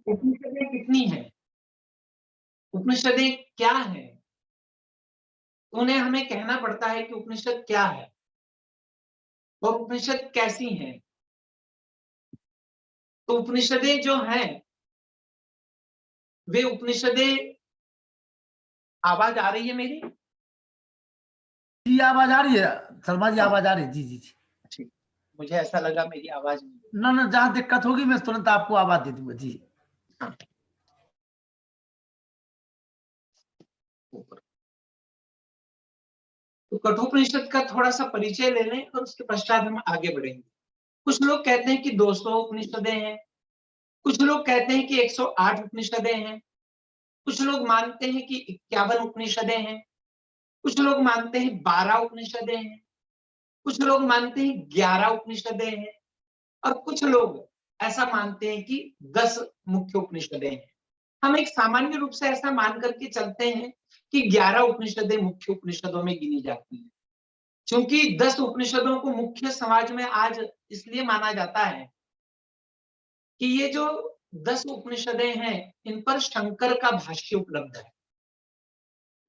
उपनिषदें कितनी हैं, उपनिषदें क्या है, उन्हें हमें कहना पड़ता है कि उपनिषद क्या है और उपनिषद कैसी हैं। तो उपनिषदें जो हैं वे उपनिषदें, आवाज आ रही है मेरी? जी आवाज आ रही है शर्मा जी, आवाज आ रही है। जी जी जी ठीक, मुझे ऐसा लगा मेरी आवाज नहीं। ना ना, जहाँ दिक्कत होगी मैं तुरंत आपको आवाज दे दूंगा। जी हाँ। तो कठोपनिषद का थोड़ा सा परिचय ले लें और उसके पश्चात हम आगे बढ़ेंगे। कुछ लोग कहते हैं कि 200 उपनिषदें हैं, कुछ लोग कहते हैं कि 108 उपनिषदें हैं, कुछ लोग मानते हैं कि 51 उपनिषदें हैं, कुछ लोग मानते हैं 12 उपनिषदें हैं, कुछ लोग मानते हैं 11 उपनिषदें हैं और कुछ लोग ऐसा मानते हैं कि 10 मुख्य उपनिषदें हैं। हम एक सामान्य रूप से ऐसा मान करके चलते हैं कि 11 उपनिषदें मुख्य उपनिषदों में गिनी जाती हैं। क्योंकि 10 उपनिषदों को मुख्य समाज में आज इसलिए माना जाता है कि ये जो 10 उपनिषदें हैं इन पर शंकर का भाष्य उपलब्ध है।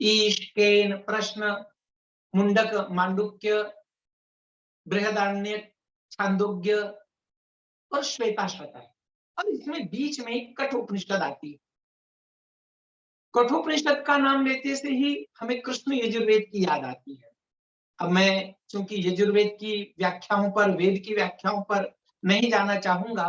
ईश, केन, प्रश्न, मुंडक, मांडुक्य, बृहदारण्यक, छांदोग्य और श्वेताश्वतर, और इसमें बीच में एक कठोपनिषद आती है। कठोपनिषद का नाम लेते से ही हमें कृष्ण यजुर्वेद की याद आती है। अब मैं चूंकि यजुर्वेद की व्याख्याओं पर, वेद की व्याख्याओं पर नहीं जाना चाहूंगा,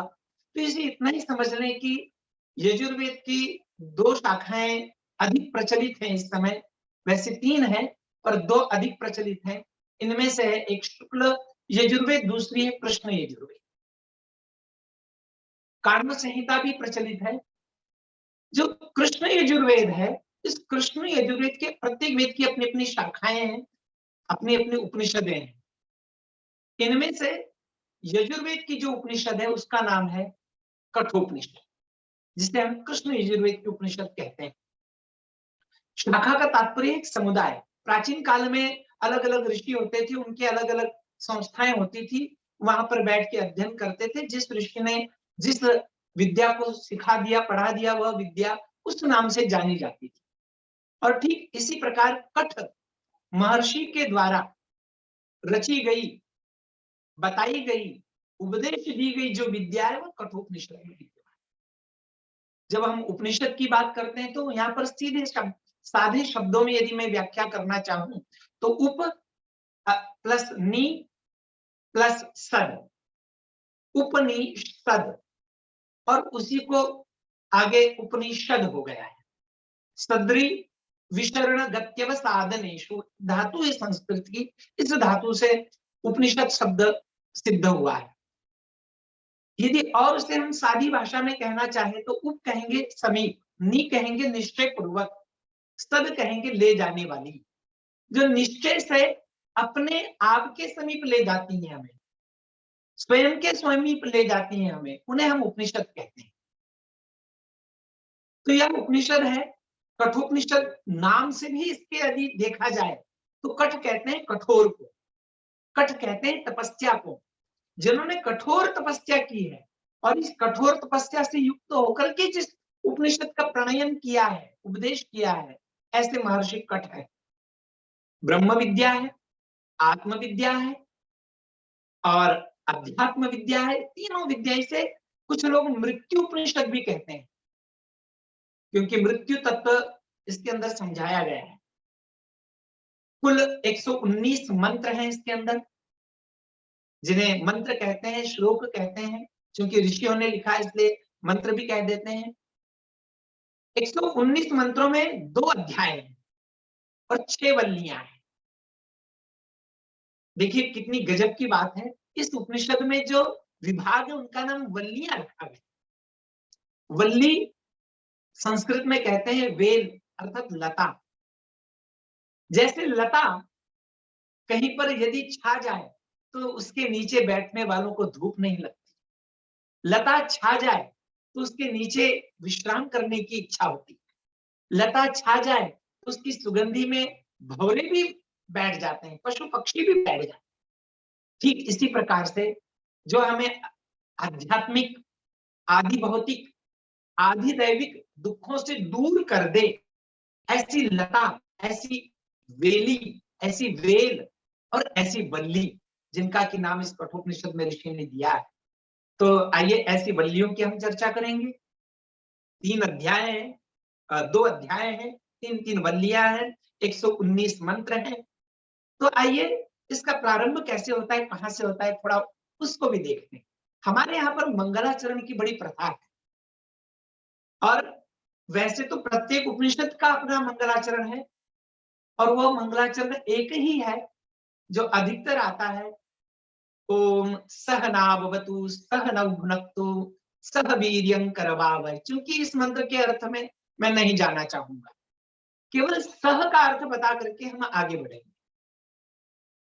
तो इसे इतना ही समझ लें कि यजुर्वेद की 2 शाखाएं अधिक प्रचलित हैं इस समय। वैसे 3 हैं पर 2 अधिक प्रचलित हैं। इनमें से है एक शुक्ल यजुर्वेद, दूसरी है कृष्ण यजुर्वेद। कार्म संहिता भी प्रचलित है। जो कृष्ण यजुर्वेद है, इस कृष्ण यजुर्वेद के प्रत्येक वेद की अपनी अपनी शाखाएं हैं, अपनी अपनी उपनिषदें हैं। इनमें से यजुर्वेद की जो उपनिषद है उसका नाम है कठोपनिषद, जिसे हम कृष्ण यजुर्वेद की उपनिषद कहते हैं। शाखा का तात्पर्य एक समुदाय। प्राचीन काल में अलग अलग ऋषि होते थे, उनकी अलग अलग संस्थाएं होती थी, वहां पर बैठ के अध्ययन करते थे। जिस ऋषि ने जिस विद्या को सिखा दिया, पढ़ा दिया, वह विद्या उस नाम से जानी जाती थी। और ठीक इसी प्रकार कठ महर्षि के द्वारा रची गई, बताई गई, उपदेश दी गई जो विद्या है वह कठोपनिषद में विद्यमान। जब हम उपनिषद की बात करते हैं तो यहाँ पर सीधे शब्द, साधे शब्दों में यदि मैं व्याख्या करना चाहूं तो उप प्लस नी प्लस सद, उपनिषद, और उसी को आगे उपनिषद हो गया है। सद्री विशरण गत्यव साधनेशु धातु है संस्कृत की, इस धातु से उपनिषद शब्द सिद्ध हुआ है। यदि और उसे हम सादी भाषा में कहना चाहें तो उप कहेंगे समीप, नी कहेंगे निश्चय पूर्वक, सद कहेंगे ले जाने वाली। जो निश्चय से अपने आप के समीप ले जाती हैं हमें, स्वयं के समीप ले जाती हैं हमें, उन्हें हम उपनिषद कहते हैं। तो यह उपनिषद है। कठोपनिषद नाम से भी इसके यदि देखा जाए तो कठ कहते हैं कठोर को, कठ कहते हैं तपस्या को। जिन्होंने कठोर तपस्या की है और इस कठोर तपस्या से युक्त होकर के जिस उपनिषद का प्रणयन किया है, उपदेश किया है, ऐसे महर्षि कठ है। ब्रह्म विद्या है, आत्मविद्या है और अध्यात्म विद्या है। तीनों विद्या से कुछ लोग मृत्यु उपनिषद भी कहते हैं, क्योंकि मृत्यु तत्व इसके अंदर समझाया गया है। कुल 119 मंत्र हैं इसके अंदर, जिन्हें मंत्र कहते हैं, श्लोक कहते हैं। क्योंकि ऋषियों ने लिखा है इसलिए मंत्र भी कह देते हैं। 119 मंत्रों में 2 अध्याय हैं और 6 वल्लियां हैं। देखिए कितनी गजब की बात है। इस उपनिषद में जो विभाग है उनका नाम वल्लियां रखा गया। वल्ली संस्कृत में कहते हैं वेल अर्थात लता। जैसे लता कहीं पर यदि छा जाए तो उसके नीचे बैठने वालों को धूप नहीं लगती, लता छा जाए तो उसके नीचे विश्राम करने की इच्छा होती, लता छा जाए तो उसकी सुगंधी में भंवरे भी बैठ जाते हैं, पशु पक्षी भी बैठ जाते हैं। ठीक इसी प्रकार से जो हमें आध्यात्मिक, आदि भौतिक आधिदैविक दुखों से दूर कर दे, ऐसी लता, ऐसी वेली, ऐसी वेल और ऐसी बल्ली, जिनका कि नाम इस कठोपनिषद में ऋषि ने दिया है। तो आइए ऐसी बल्लियों की हम चर्चा करेंगे। 3 अध्याय हैं, 2 अध्याय हैं, 3-3 बल्लियां हैं, 119 मंत्र हैं। तो आइए इसका प्रारंभ कैसे होता है, कहां से होता है, थोड़ा उसको भी देखते हैं। हमारे यहाँ पर मंगलाचरण की बड़ी प्रथा है, और वैसे तो प्रत्येक उपनिषद का अपना मंगलाचरण है, और वो मंगलाचरण एक ही है जो अधिकतर आता है। ओम सहनावतु सहनौ भुनक्तु सह वीर्यं करवावहै। चूंकि इस मंत्र के अर्थ में मैं नहीं जाना चाहूंगा, केवल सह का अर्थ बता करके हम आगे बढ़ेंगे।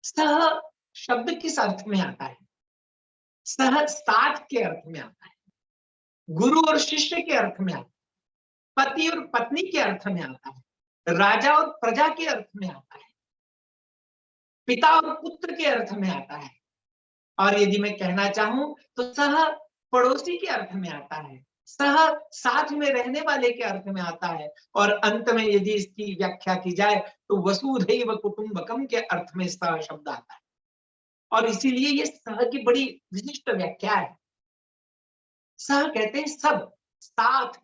सह शब्द किस अर्थ में आता है? सह साथ के अर्थ में आता है, गुरु और शिष्य के अर्थ में आता है, पति और पत्नी के अर्थ में आता है, राजा और प्रजा के अर्थ में आता है, पिता और पुत्र के अर्थ में आता है, और यदि मैं कहना चाहूं तो सह पड़ोसी के अर्थ में आता है, सह साथ में रहने वाले के अर्थ में आता है, और अंत में यदि इसकी व्याख्या की जाए तो वसुधैव कुटुंबकम के अर्थ में सह शब्द आता है। और इसीलिए ये सह की बड़ी विशिष्ट व्याख्या है। सह कहते हैं सब, साथ।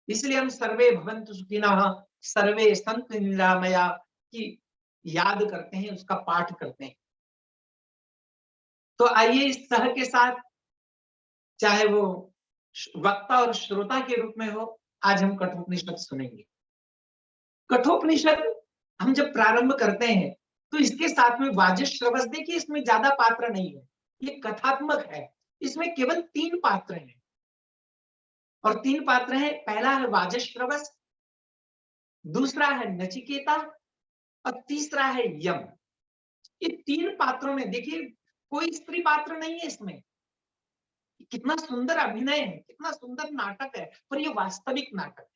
इसलिए हम सर्वे भवन्तु सुखिनः, सर्वे सन्तु निरामया की याद करते हैं, उसका पाठ करते हैं। तो आइए इस सह के साथ, चाहे वो वक्ता और श्रोता के रूप में हो, आज हम कठोपनिषद सुनेंगे। कठोपनिषद हम जब प्रारंभ करते हैं तो इसके साथ में वाजश्रवस, देखिए इसमें ज्यादा पात्र नहीं है, ये कथात्मक है। इसमें केवल 3 पात्र हैं, और 3 पात्र हैं। पहला है वाजश्रवस, दूसरा है नचिकेता, और तीसरा है यम। ये 3 पात्रों में देखिए कोई स्त्री पात्र नहीं है इसमें। कितना सुंदर अभिनय है, कितना सुंदर नाटक है, पर ये वास्तविक नाटक है।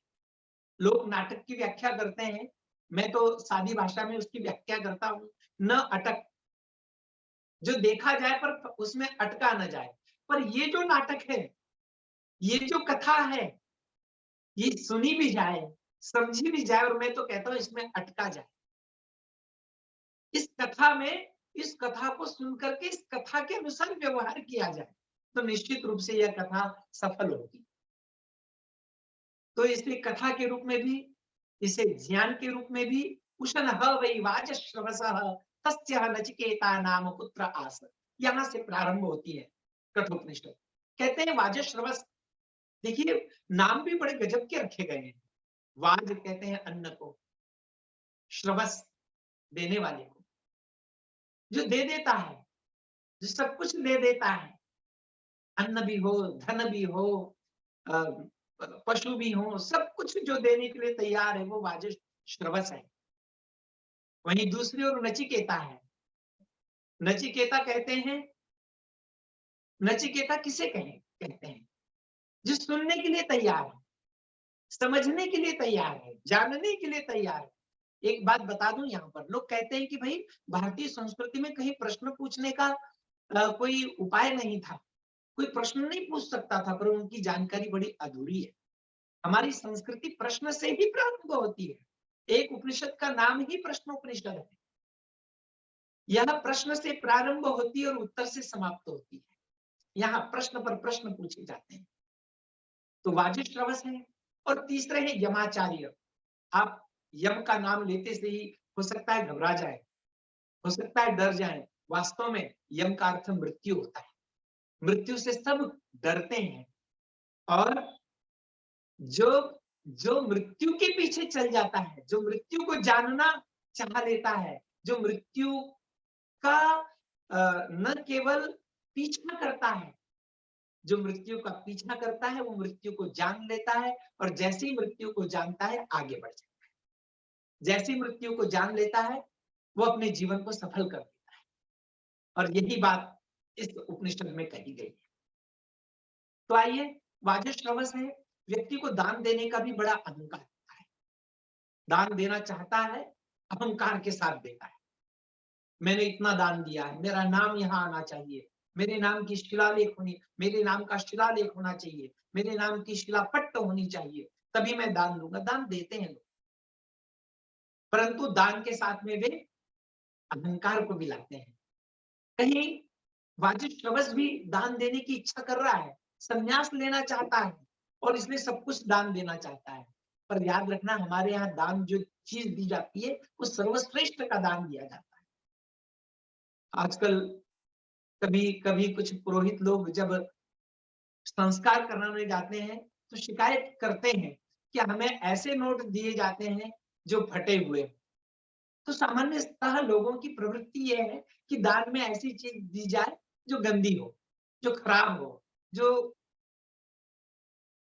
लोग नाटक की व्याख्या करते हैं, मैं तो सादी भाषा में उसकी व्याख्या करता हूं, न अटक, जो देखा जाए पर उसमें अटका न जाए। पर ये जो नाटक है, ये जो कथा है, ये सुनी भी जाए, समझी भी जाए, और मैं तो कहता हूं इसमें अटका जाए। इस कथा में, इस कथा को सुनकर के इस कथा के अनुसार व्यवहार किया जाए, तो निश्चित रूप से यह कथा सफल होगी। तो इसलिए कथा के रूप में भी, इसे ज्ञान के रूप में भी, उशन वै वाजश्रवसः तस्य नचिकेता नाम पुत्र आस, यहां से प्रारंभ होती है कठोपनिषद। कहते हैं वाजश्रवस, देखिए नाम भी बड़े गजब के रखे गए हैं। वाज कहते हैं अन्न को, श्रवस देने वाले को, जो दे देता है, जो सब कुछ दे देता है, अन्न भी हो, धन भी हो, पशु भी हो, सब कुछ जो देने के लिए तैयार है, वो वाजश्रवस है। वहीं दूसरी ओर नचिकेता है। नचिकेता कहते हैं, नचिकेता किसे कहें, कहते हैं जो सुनने के लिए तैयार है, समझने के लिए तैयार है, जानने के लिए तैयार है। एक बात बता दूं, यहाँ पर लोग कहते हैं कि भाई भारतीय संस्कृति में कहीं प्रश्न पूछने का कोई उपाय नहीं था, कोई प्रश्न नहीं पूछ सकता था, पर उनकी जानकारी बड़ी अधूरी है। हमारी संस्कृति प्रश्न से ही प्रारंभ होती है। एक उपनिषद का नाम ही प्रश्नोपनिषद है। यह प्रश्न से प्रारंभ होती है और उत्तर से समाप्त होती है। यहाँ प्रश्न पर प्रश्न पूछे जाते हैं। तो वाजश्रवस है, और तीसरे है यमाचार्य। आप यम का नाम लेते से ही हो सकता है घबरा जाए, हो सकता है डर जाए। वास्तव में यम का अर्थ मृत्यु होता है। मृत्यु से सब डरते हैं, और जो जो मृत्यु के पीछे चल जाता है, जो मृत्यु को जानना चाह लेता है, जो मृत्यु का न केवल पीछा करता है, जो मृत्यु का पीछा करता है, वो मृत्यु को जान लेता है, और जैसे ही मृत्यु को जानता है आगे बढ़ जाता है। जैसे ही मृत्यु को जान लेता है, वो अपने जीवन को सफल कर देता है। और यही बात इस उपनिषद में कही गई है। तो आइए, वाजश्रवस है, व्यक्ति को दान देने का भी बड़ा अहंकार होता है। दान देना चाहता है, अहंकार के साथ देता है। मैंने इतना दान दिया है, मेरा नाम यहाँ आना चाहिए, मेरे नाम की शिलालेख होनी, मेरे नाम का शिलालेख होना चाहिए, मेरे नाम की शिलापट्ट होनी चाहिए, तभी मैं दान दूंगा। दान देते हैं लोग, परंतु दान के साथ में वे अहंकार को भी लाते हैं। कहीं वाजिष्ठवस भी दान देने की इच्छा कर रहा है, संन्यास लेना चाहता है और इसलिए सब कुछ दान देना चाहता है। पर याद रखना, हमारे यहाँ दान जो चीज दी जाती है वो सर्वश्रेष्ठ का दान दिया जाता है। आजकल कभी कभी कुछ पुरोहित लोग जब संस्कार कराने जाते हैं तो शिकायत करते हैं कि हमें ऐसे नोट दिए जाते हैं जो फटे हुए। तो सामान्यतः लोगों की प्रवृत्ति ये है कि दान में ऐसी चीज दी जाए जो गंदी हो, जो खराब हो, जो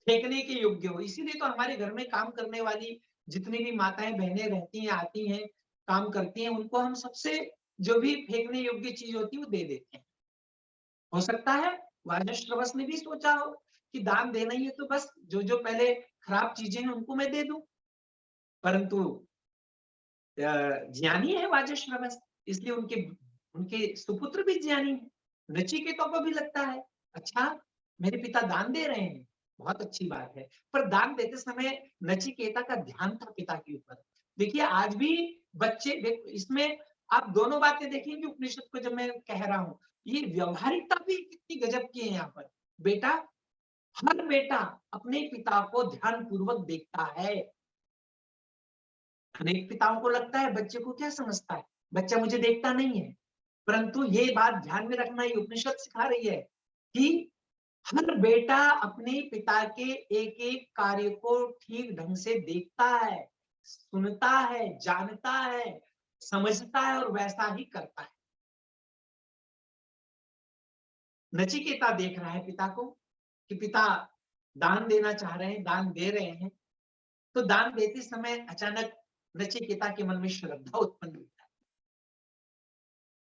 फेंकने के योग्य हो। इसीलिए तो हमारे घर में काम करने वाली जितनी भी माताएं बहनें रहती हैं, आती हैं, काम करती हैं, उनको हम सबसे जो भी फेंकने योग्य चीज होती है वो दे देते हैं। हो सकता है वाजश्रवस ने भी सोचा हो कि दान देना ही है तो बस जो जो पहले खराब चीजें हैं उनको मैं दे दूं, परंतु ज्ञानी है वाजश्रवस, इसलिए उनके उनके सुपुत्र भी ज्ञानी है। नचिकेता को भी लगता है, अच्छा मेरे पिता दान दे रहे हैं, बहुत अच्छी बात है। पर दान देते समय नचिकेता का ध्यान था पिता के ऊपर। देखिए आज भी बच्चे इसमें आप दोनों बातें देखेंगे उपनिषद को जब मैं कह रहा हूं, ये व्यवहारिकता भी कितनी गजब की है यहाँ पर। बेटा, हर बेटा अपने पिता को ध्यान पूर्वक देखता है। अनेक पिताओं को लगता है बच्चे को क्या समझता है, बच्चा मुझे देखता नहीं है। परंतु ये बात ध्यान में रखना, ये उपनिषद सिखा रही है कि हर बेटा अपने पिता के एक एक कार्य को ठीक ढंग से देखता है, सुनता है, जानता है, समझता है और वैसा ही करता है। नचिकेता देख रहा है पिता को कि पिता दान देना चाह रहे हैं, दान दे रहे हैं। तो दान देते समय अचानक नचिकेता के मन में श्रद्धा उत्पन्न होता है।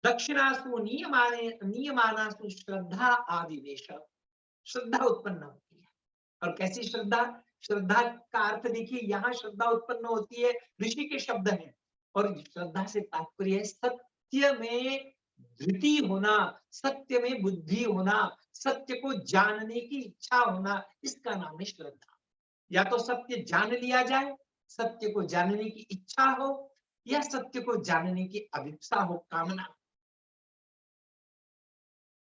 दक्षिणासु नियमानासु श्रद्धा आदिवेश, श्रद्धा उत्पन्न होती है। और कैसी श्रद्धा? श्रद्धा का अर्थ देखिए, यहाँ श्रद्धा उत्पन्न होती है, ऋषि के शब्द हैं। और श्रद्धा से तात्पर्य है सत्य में धृति होना, सत्य में बुद्धि होना, सत्य को जानने की इच्छा होना, इसका नाम है श्रद्धा। या तो सत्य जान लिया जाए, सत्य को जानने की इच्छा हो, या सत्य को जानने की अभिप्सा हो, कामना।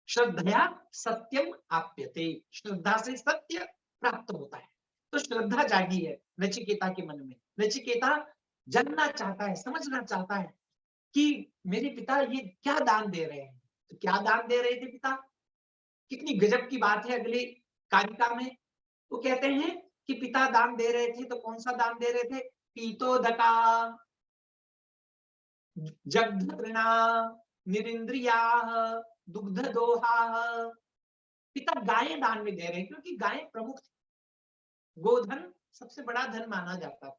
श्रद्धया सत्यम आप्यते, श्रद्धा से सत्य प्राप्त होता है। तो श्रद्धा जागी है नचिकेता के मन में। नचिकेता जानना चाहता है, समझना चाहता है कि मेरे पिता ये क्या दान दे रहे हैं। तो क्या दान दे रहे थे पिता? कितनी गजब की बात है अगली कारिका में। वो कहते हैं कि पिता दान दे रहे थे, तो कौन सा दान दे रहे थे? पीतोदका, जगधृणा, निरिंद्रिया, दुग्ध दोहा। पिता गायें दान में दे रहे हैं क्योंकि गायें प्रमुख, गोधन सबसे बड़ा धन माना जाता है।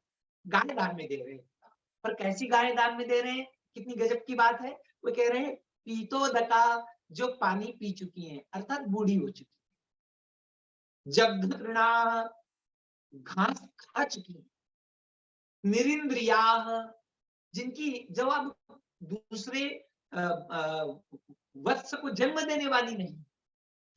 गाय दान में दे रहे हैं, पर कैसी गाय दान में दे रहे हैं? कितनी गजब की बात है। वो कह रहे हैं पीतोदका, जो पानी पी चुकी हैं, अर्थात बूढ़ी हो चुकी है। जगधृणा, घास खा चुकी है। निरिंद्रिया, जिनकी जब अब दूसरे वत्स को जन्म देने वाली नहीं।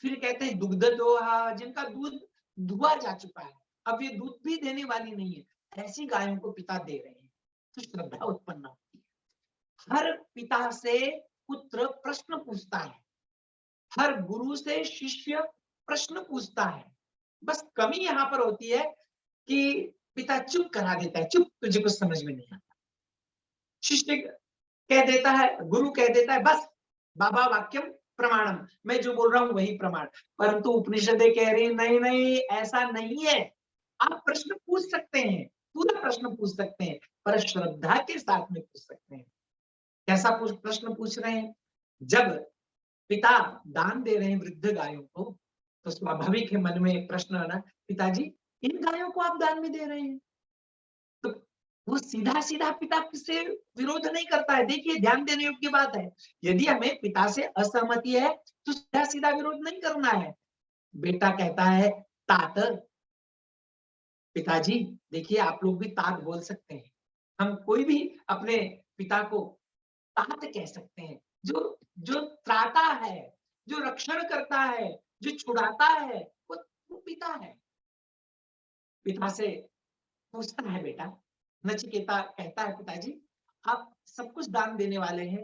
फिर कहते हैं दुग्ध दोहा, जिनका दूध धुआ जा चुका है, अब ये दूध भी देने वाली नहीं है। ऐसी गायों को पिता दे रहे हैं, तो श्रद्धा उत्पन्न होती है। हर पिता से पुत्र प्रश्न पूछता है, हर गुरु से शिष्य प्रश्न पूछता है। बस कमी यहाँ पर होती है कि पिता चुप करा देता है, चुप, तुझे कुछ समझ में नहीं आता। शिष्य कह देता है, गुरु कह देता है, बस बाबा वाक्यम प्रमाणम, मैं जो बोल रहा हूं वही प्रमाण। परंतु उपनिषदें कह रही नहीं नहीं, ऐसा नहीं है। आप प्रश्न पूछ सकते हैं, पूरा प्रश्न पूछ सकते हैं, पर श्रद्धा के साथ में पूछ सकते हैं। कैसा प्रश्न पूछ रहे हैं? जब पिता दान दे रहे हैं वृद्ध गायों को, तो स्वाभाविक है मन में प्रश्न आना, पिताजी इन गायों को आप दान में दे रहे हैं। तो वो सीधा सीधा पिता से विरोध नहीं करता है। देखिए ध्यान देने योग्य बात है, यदि हमें पिता से असहमति है तो सीधा सीधा विरोध नहीं करना है। बेटा कहता है तात, पिताजी देखिए आप लोग भी तात बोल सकते हैं, हम कोई भी अपने पिता को तात कह सकते हैं, जो जो त्राता है, जो रक्षण करता है, जो छुड़ाता है, वो पिता है। पिता से पूछता है बेटा, नचिकेता कहता है पिताजी आप सब कुछ दान देने वाले हैं।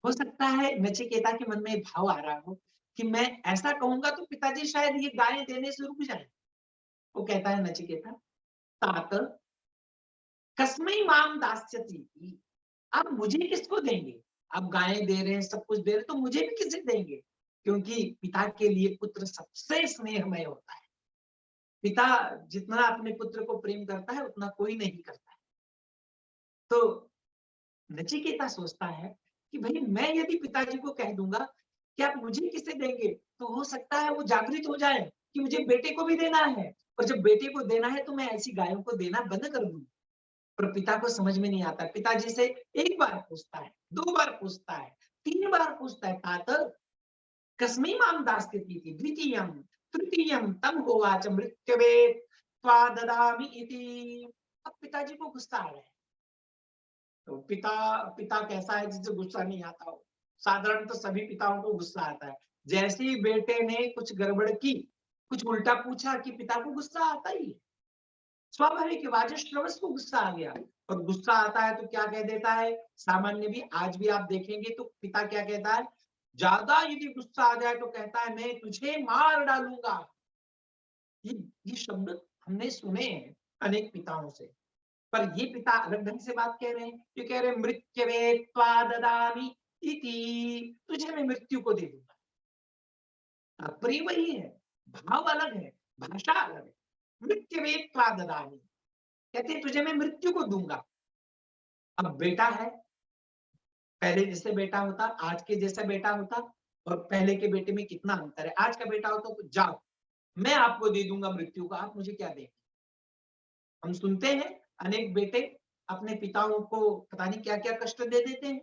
हो सकता है नचिकेता के मन में भाव आ रहा हो कि मैं ऐसा कहूंगा तो पिताजी शायद ये गायें देने से रुक जाए। वो कहता है नचिकेता तात कस्मै माम दास्यति, आप मुझे किसको देंगे? आप गायें दे रहे हैं, सब कुछ दे रहे हैं, तो मुझे भी किसे देंगे? क्योंकि पिता के लिए पुत्र सबसे स्नेहमय होता है। पिता जितना अपने पुत्र को प्रेम करता है उतना कोई नहीं करता है। तो नचिकेता सोचता है कि भाई मैं यदि पिताजी को कह दूंगा कि आप मुझे किसे देंगे, तो हो सकता है वो जागृत हो जाए कि मुझे बेटे को भी देना है, और जब बेटे को देना है तो मैं ऐसी गायों को देना बंद कर दूं। पर पिता को समझ में नहीं आता। पिताजी से एक बार पूछता है, दो बार पूछता है, तीन बार पूछता है, तात कस्मै माम दास्यति द्वितीयं तृतीयं तम होवाच मृत्यवे त्वा ददामि इति। अब पिताजी को गुस्सा आ रहा है। तो पिता पिता कैसा है जिसे गुस्सा नहीं आता हो? साधारण तो सभी पिताओं को गुस्सा आता है। जैसे ही बेटे ने कुछ गड़बड़ की, कुछ उल्टा पूछा कि पिता को गुस्सा आता ही है। स्वाभाविक वाजश्रवस को गुस्सा आ गया, और गुस्सा आता है तो क्या कह देता है? सामान्य भी आज भी आप देखेंगे तो पिता क्या कहता है? ज्यादा यदि गुस्सा आ जाए तो कहता है मैं तुझे मार डालूंगा। ये शब्द हमने सुने हैं अनेक पिताओं से। पर ये पिता अलग ढंग से बात कह रहे हैं। ये कह रहे हैं मृत्यवे त्वा ददामि इति, तुझे मैं मृत्यु को दे दूंगा। तात्पर्य वही है, भाव अलग है, भाषा अलग है। मृत्यवे त्वा ददामि, कहते हैं तुझे मैं मृत्यु को दूंगा। अब बेटा है, पहले जैसे बेटा होता, आज के जैसा बेटा होता, और पहले के बेटे में कितना अंतर है। आज का बेटा होता तो जाओ मैं आपको दे दूंगा मृत्यु को, आप मुझे क्या देंगे? हम सुनते हैं अनेक बेटे अपने पिताओं को पता नहीं क्या क्या कष्ट दे देते हैं।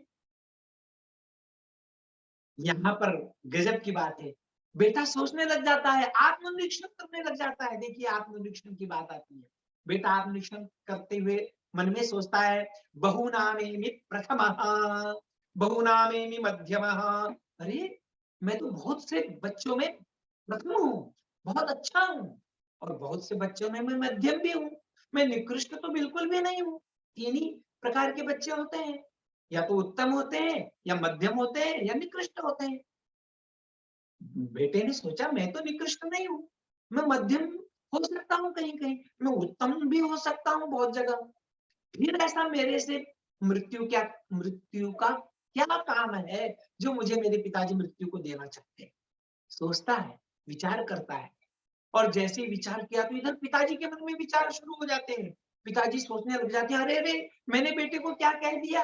यहाँ पर गजब की बात है, बेटा सोचने लग जाता है, आत्मनिरीक्षण करने लग जाता है। देखिए आत्मनिरीक्षण की बात आती है, बेटा आत्मनिरीक्षण करते हुए मन में सोचता है बहुनामेमि प्रथमः बहुनामेमि मध्यमः। अरे मैं तो बहुत से बच्चों में प्रथम हूँ, बहुत अच्छा हूँ, और बहुत से बच्चों में मैं मध्यम भी हूँ। मैं निकृष्ट तो बिल्कुल भी नहीं हूँ। तीन ही प्रकार के बच्चे होते हैं, या तो उत्तम होते हैं, या मध्यम होते हैं, या निकृष्ट होते हैं। बेटे ने सोचा मैं तो निकृष्ट नहीं हूँ, मैं मध्यम हो सकता हूँ कहीं कहीं, मैं उत्तम भी हो सकता हूँ बहुत जगह। फिर ऐसा मेरे से मृत्यु का क्या काम है जो मुझे मेरे पिताजी मृत्यु को देना चाहते हैं? सोचता है, विचार करता है, और जैसे ही विचार किया तो इधर पिताजी के मन में विचार शुरू हो जाते हैं। पिताजी सोचने लग जाते हैं, अरे अरे मैंने बेटे को क्या कह दिया?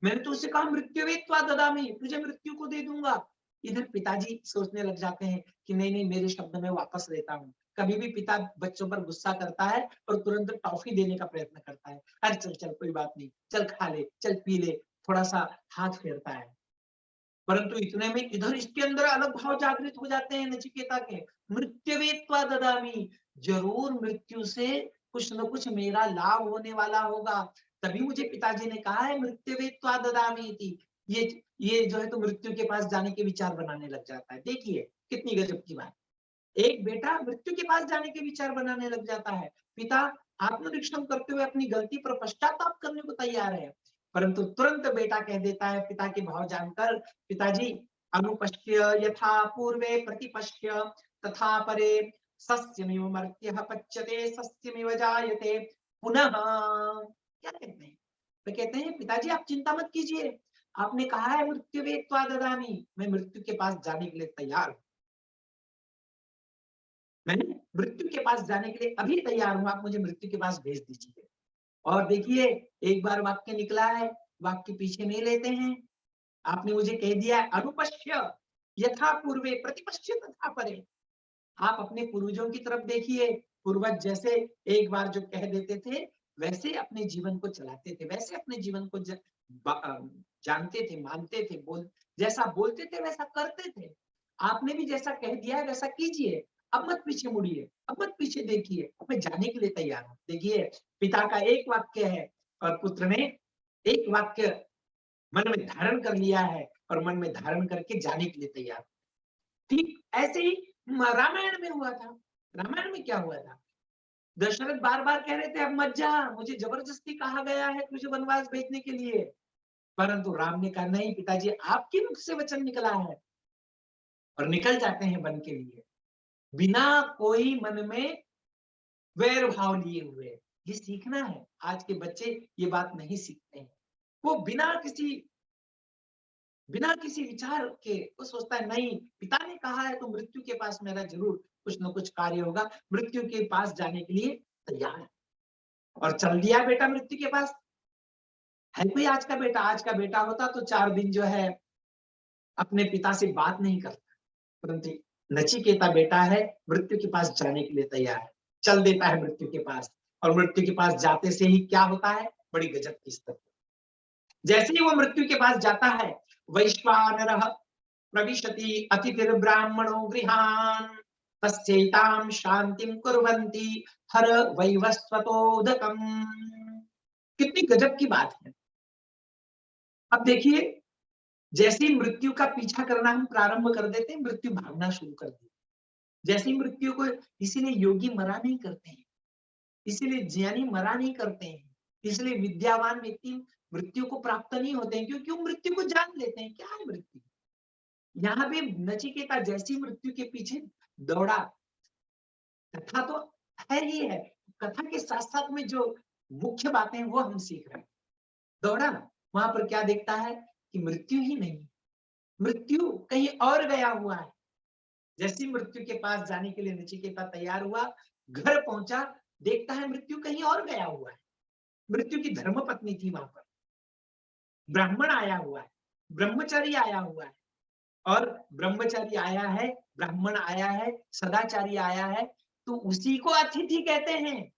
मैंने तो उससे कहा मृत्युवे त्वा ददामि, तुझे मृत्यु को दे दूंगा। इधर पिताजी सोचने लग जाते हैं कि नहीं नहीं मेरे शब्द में वापस लेता हूँ। कभी भी पिता बच्चों पर गुस्सा करता है और तुरंत टॉफी देने का प्रयत्न करता है। अरे चल चल कोई बात नहीं, चल खा ले, चल पी ले, थोड़ा सा हाथ फेरता है। परंतु इतने में इधर इसके अंदर अलग भाव जागृत हो जाते हैं नचिकेता के, मृत्युवे त्वा ददामि, जरूर मृत्यु से कुछ न कुछ मेरा लाभ होने वाला होगा, तभी मुझे पिताजी ने कहा है मृत्युवे त्वा ददामि इति। ये जो है तो मृत्यु के पास जाने के विचार बनाने लग जाता है। देखिए कितनी गजब की बात, एक बेटा मृत्यु के पास जाने के विचार बनाने लग जाता है। पिता आत्मनिरीक्षण करते हुए अपनी गलती पर पश्चाताप करने को तैयार है, परंतु तुरंत बेटा कह देता है पिता के भाव जानकर, पिताजी अनुपश्य यथा पूर्वे प्रतिपश्य तथा परे सस्यमिव मर्त्यः पच्यते सस्यमिव जायते पुनः। क्या कहते हैं? तो कहते हैं पिताजी आप चिंता मत कीजिए, आपने कहा है मृत्युवे त्वा ददामि, मैं मृत्यु के पास जाने के लिए तैयार हूँ। मैं मृत्यु के पास जाने के लिए अभी तैयार हूँ, आप मुझे मृत्यु के पास भेज दीजिए। और देखिए एक बार वाक्य निकला है, वाक्य पीछे नहीं लेते हैं। आपने मुझे कह दिया अनुपश्य यथा पूर्वे प्रतिपश्य तथा परे। आप अपने पूर्वजों की तरफ देखिए, पूर्वज जैसे एक बार जो कह देते थे वैसे अपने जीवन को चलाते थे, वैसे अपने जीवन को जानते थे, मानते थे, जैसा बोलते थे वैसा करते थे। आपने भी जैसा कह दिया है वैसा कीजिए, अब मत पीछे मुड़िए, अब मत पीछे देखिए, अब मैं जाने के लिए तैयार हूँ। देखिए पिता का एक वाक्य है और पुत्र ने एक वाक्य मन में धारण कर लिया है, और मन में धारण करके जाने के लिए तैयार। ठीक ऐसे ही रामायण में हुआ था। रामायण में क्या हुआ था? दशरथ बार बार कह रहे थे अब मत जा, मुझे जबरदस्ती कहा गया है तुझे वनवास भेजने के लिए, परंतु राम ने कहा नहीं पिताजी, आपके मुख से वचन निकला है, और निकल जाते हैं वन के लिए बिना कोई मन में वैर भाव लिए हुए। ये सीखना है। आज के बच्चे ये बात नहीं सीखते हैं। वो बिना किसी विचार के वो सोचता है नहीं, पिता ने कहा है तो मृत्यु के पास मेरा जरूर कुछ न कुछ कार्य होगा, मृत्यु के पास जाने के लिए तैयार है। और चल दिया बेटा मृत्यु के पास। है कोई आज का बेटा होता तो 4 दिन जो है अपने पिता से बात नहीं करता, परंतु नचिकेता बेटा है, मृत्यु के पास जाने के लिए तैयार है, चल देता है मृत्यु के पास। और मृत्यु के पास जाते से ही क्या होता है? बड़ी गजब की स्थिति। जैसे ही वो मृत्यु के पास जाता है, वैश्वानरः प्रविशति अतिथिर्ब्राह्मणो गृहान् तस्यैतां शांतिं कुर्वन्ति हर वैवस्वतोदकम्। कितनी गजब की बात है। अब देखिए, जैसे ही मृत्यु का पीछा करना हम प्रारंभ कर देते हैं, मृत्यु भागना शुरू कर देती है। जैसे ही मृत्यु को, इसीलिए योगी मरा नहीं करते हैं, इसीलिए ज्ञानी मरा नहीं करते हैं, इसलिए विद्यावान व्यक्ति मृत्यु को प्राप्त नहीं होते हैं, क्योंकि वो मृत्यु को जान लेते हैं। क्या है मृत्यु? यहाँ पे नचिकेता जैसी मृत्यु के पीछे दौड़ा, कथा तो है ही है, कथा के साथ साथ में जो मुख्य बातें हैं वो हम सीख रहे हैं। दौड़ा ना, वहां पर क्या देखता है कि मृत्यु ही नहीं, मृत्यु कहीं और गया हुआ है। जैसी मृत्यु के पास जाने के लिए नचिकेता तैयार हुआ, घर पहुंचा, देखता है मृत्यु कहीं और गया हुआ है। मृत्यु की धर्मपत्नी थी वहां पर, ब्राह्मण आया हुआ है, ब्रह्मचारी आया हुआ है, और ब्रह्मचारी आया है, ब्राह्मण आया है, सदाचारी आया है, तो उसी को अतिथि कहते हैं।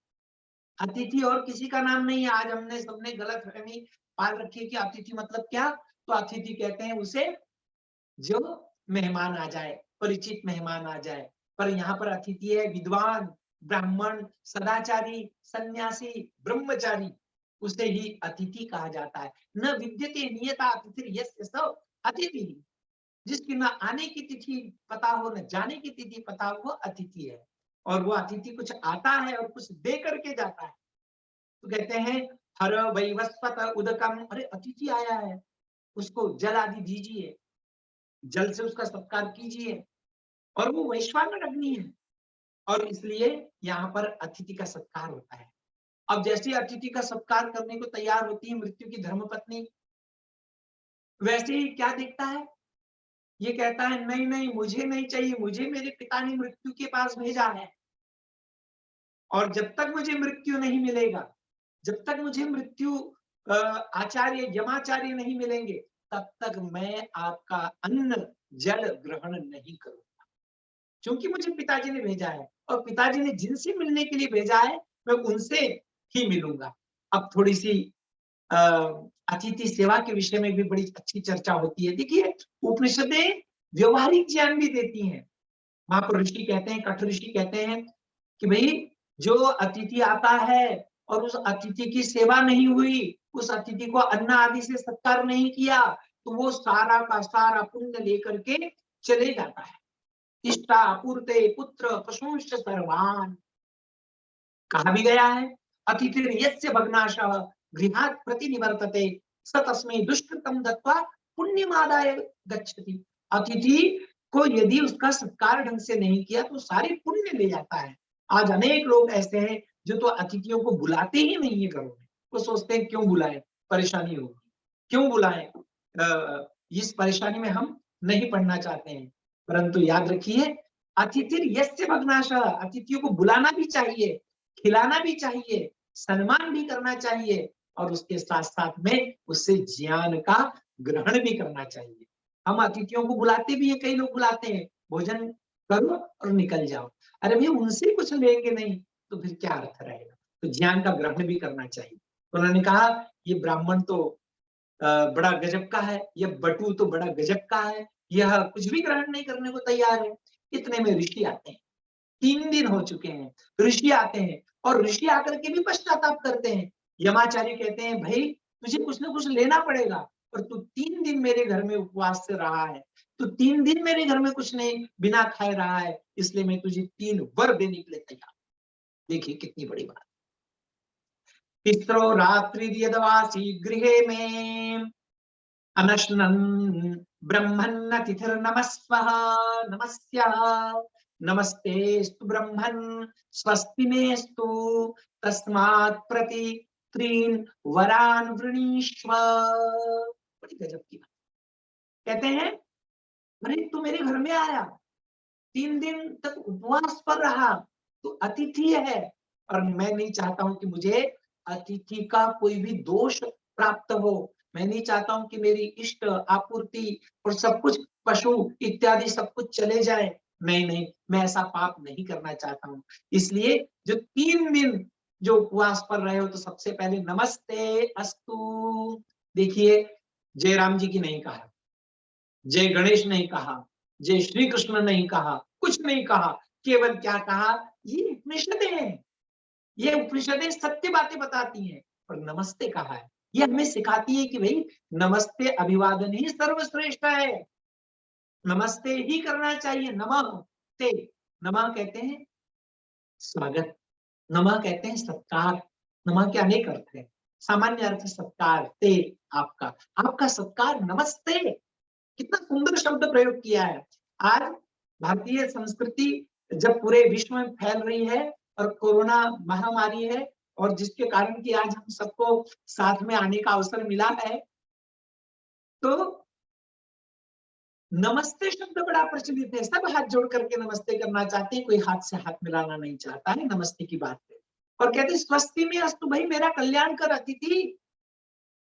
अतिथि और किसी का नाम नहीं है। आज हमने सबने गलत फहमी पाल रखी है कि अतिथि मतलब क्या? तो अतिथि कहते हैं उसे जो मेहमान आ जाए, परिचित मेहमान आ जाए। पर यहाँ पर अतिथि है विद्वान, ब्राह्मण, सदाचारी, सन्यासी, ब्रह्मचारी, उसे ही अतिथि कहा जाता है। न विद्यते नियता अतिथि यस्य स अतिथि। जिसकी न आने की तिथि पता हो, न जाने की तिथि पता हो, वो अतिथि है। और वो अतिथि कुछ आता है और कुछ दे करके जाता है। तो कहते हैं हर वैवस्वत उदकम, अरे अतिथि आया है, उसको जल आदि दीजिए, जल से उसका सत्कार कीजिए। और वो वैश्वानर अग्नि है, और इसलिए यहाँ पर अतिथि का सत्कार होता है। अब जैसे अतिथि का सत्कार करने को तैयार होती है मृत्यु की धर्मपत्नी, वैसे ही क्या देखता है? ये कहता है नहीं नहीं, मुझे नहीं चाहिए, मुझे मेरे पिता ने मृत्यु के पास भेजा है, और जब तक मुझे मृत्यु नहीं मिलेगा, जब तक मुझे मृत्यु आचार्य यमाचार्य नहीं मिलेंगे, तब तक मैं आपका अन्न जल ग्रहण नहीं करूंगा, क्योंकि मुझे पिताजी ने भेजा है, और पिताजी ने जिनसे मिलने के लिए भेजा है मैं उनसे ही मिलूंगा। अब थोड़ी सी अतिथि सेवा के विषय में भी बड़ी अच्छी चर्चा होती है। देखिए, उपनिषदें व्यवहारिक ज्ञान भी देती हैं। वहां पर ऋषि कहते हैं, कठ ऋषि कहते हैं कि भाई जो अतिथि आता है और उस अतिथि की सेवा नहीं हुई, उस अतिथि को अन्न आदि से सत्कार नहीं किया, तो वो सारा का सारा पुण्य लेकर के चले जाता है। इष्टा पूर्ते पुत्र पशुंश्च सर्वान्, कहा भी गया है अतिथिर यस्य भग्नाशः गृहात् प्रतिनिवर्तते स तस्मै दुष्कृतम दत्वा पुण्यमादाय गच्छति। अतिथि को यदि उसका सत्कार ढंग से नहीं किया तो सारी पुण्य ले जाता है। आज अनेक लोग ऐसे हैं जो तो अतिथियों को बुलाते ही नहीं है घरों में। वो सोचते हैं क्यों बुलाएं, परेशानी होगी, क्यों बुलाएं, इस परेशानी में हम नहीं पड़ना चाहते हैं। परंतु याद रखिए, अतिथिर यस्य भग्नाशः, अतिथियों को बुलाना भी चाहिए, खिलाना भी चाहिए, सम्मान भी करना चाहिए, और उसके साथ साथ में उससे ज्ञान का ग्रहण भी करना चाहिए। हम अतिथियों को बुलाते भी हैं, कई लोग बुलाते हैं भोजन करो और निकल जाओ। अरे भाई, उनसे कुछ लेंगे नहीं तो फिर क्या अर्थ रहेगा? तो ज्ञान का ग्रहण भी करना चाहिए। उन्होंने कहा ये ब्राह्मण तो बड़ा गजब का है, यह बटू तो बड़ा गजब का है, यह कुछ भी ग्रहण नहीं करने को तैयार है। इतने में ऋषि आते हैं, 3 दिन हो चुके हैं, ऋषि आते हैं, और ऋषि आकर के भी पश्चाताप करते हैं। यमाचार्य कहते हैं भाई तुझे कुछ ना कुछ लेना पड़ेगा, और तू 3 दिन मेरे घर में उपवास से रहा है, तू 3 दिन मेरे घर में कुछ नहीं बिना खाए रहा है, इसलिए मैं तुझे 3 वर देने के लिए तैयार। देखिए कितनी बड़ी बात। तिस्रो रात्रि यदवासी गृहे में अनश्नन् ब्रह्मन्न तिथिर्नमस्वः नमस्यः नमस्तेस्तु ब्रह्मन् स्वस्ति मेस्तु तस्मात् प्रति 3 वरान वृणीष्व। बड़ी गजब की बात। कहते हैं अरे तू मेरे घर में आया, 3 दिन तक उपवास पर रहा, तू अतिथि है और मैं नहीं चाहता हूं कि मुझे अतिथि का कोई भी दोष प्राप्त हो। मैं नहीं चाहता हूं कि मेरी इष्ट आपूर्ति और सब कुछ पशु इत्यादि सब कुछ चले जाए। नहीं नहीं, मैं ऐसा पाप नहीं करना चाहता हूं। इसलिए जो 3 दिन जो उपवास पर रहे हो, तो सबसे पहले नमस्ते अस्तु। देखिए जय राम जी की नहीं कहा, जय गणेश नहीं कहा, जय श्री कृष्ण नहीं कहा, कुछ नहीं कहा, केवल क्या कहा, ये उपनिषदें हैं, ये उपनिषदें सत्य बातें बताती हैं। और नमस्ते कहा है, ये हमें सिखाती है कि भाई नमस्ते अभिवादन ही सर्वश्रेष्ठ है, नमस्ते ही करना चाहिए। नमः ते, नमः कहते हैं स्वागत, नमः कहते हैं सत्कार। नमः के अनेक अर्थ है, सामान्य अर्थ सत्कार, ते आपका, आपका सत्कार, नमस्ते। कितना सुंदर शब्द प्रयोग किया है। आज भारतीय संस्कृति जब पूरे विश्व में फैल रही है और कोरोना महामारी है, और जिसके कारण कि आज हम सबको साथ में आने का अवसर मिला है, तो नमस्ते शब्द बड़ा प्रचलित है। सब हाथ जोड़ करके नमस्ते करना चाहते हैं, कोई हाथ से हाथ मिलाना नहीं चाहता है नमस्ते की बात पे। और कहते स्वस्ति में अस्तु, भाई मेरा कल्याण कर अतिथि।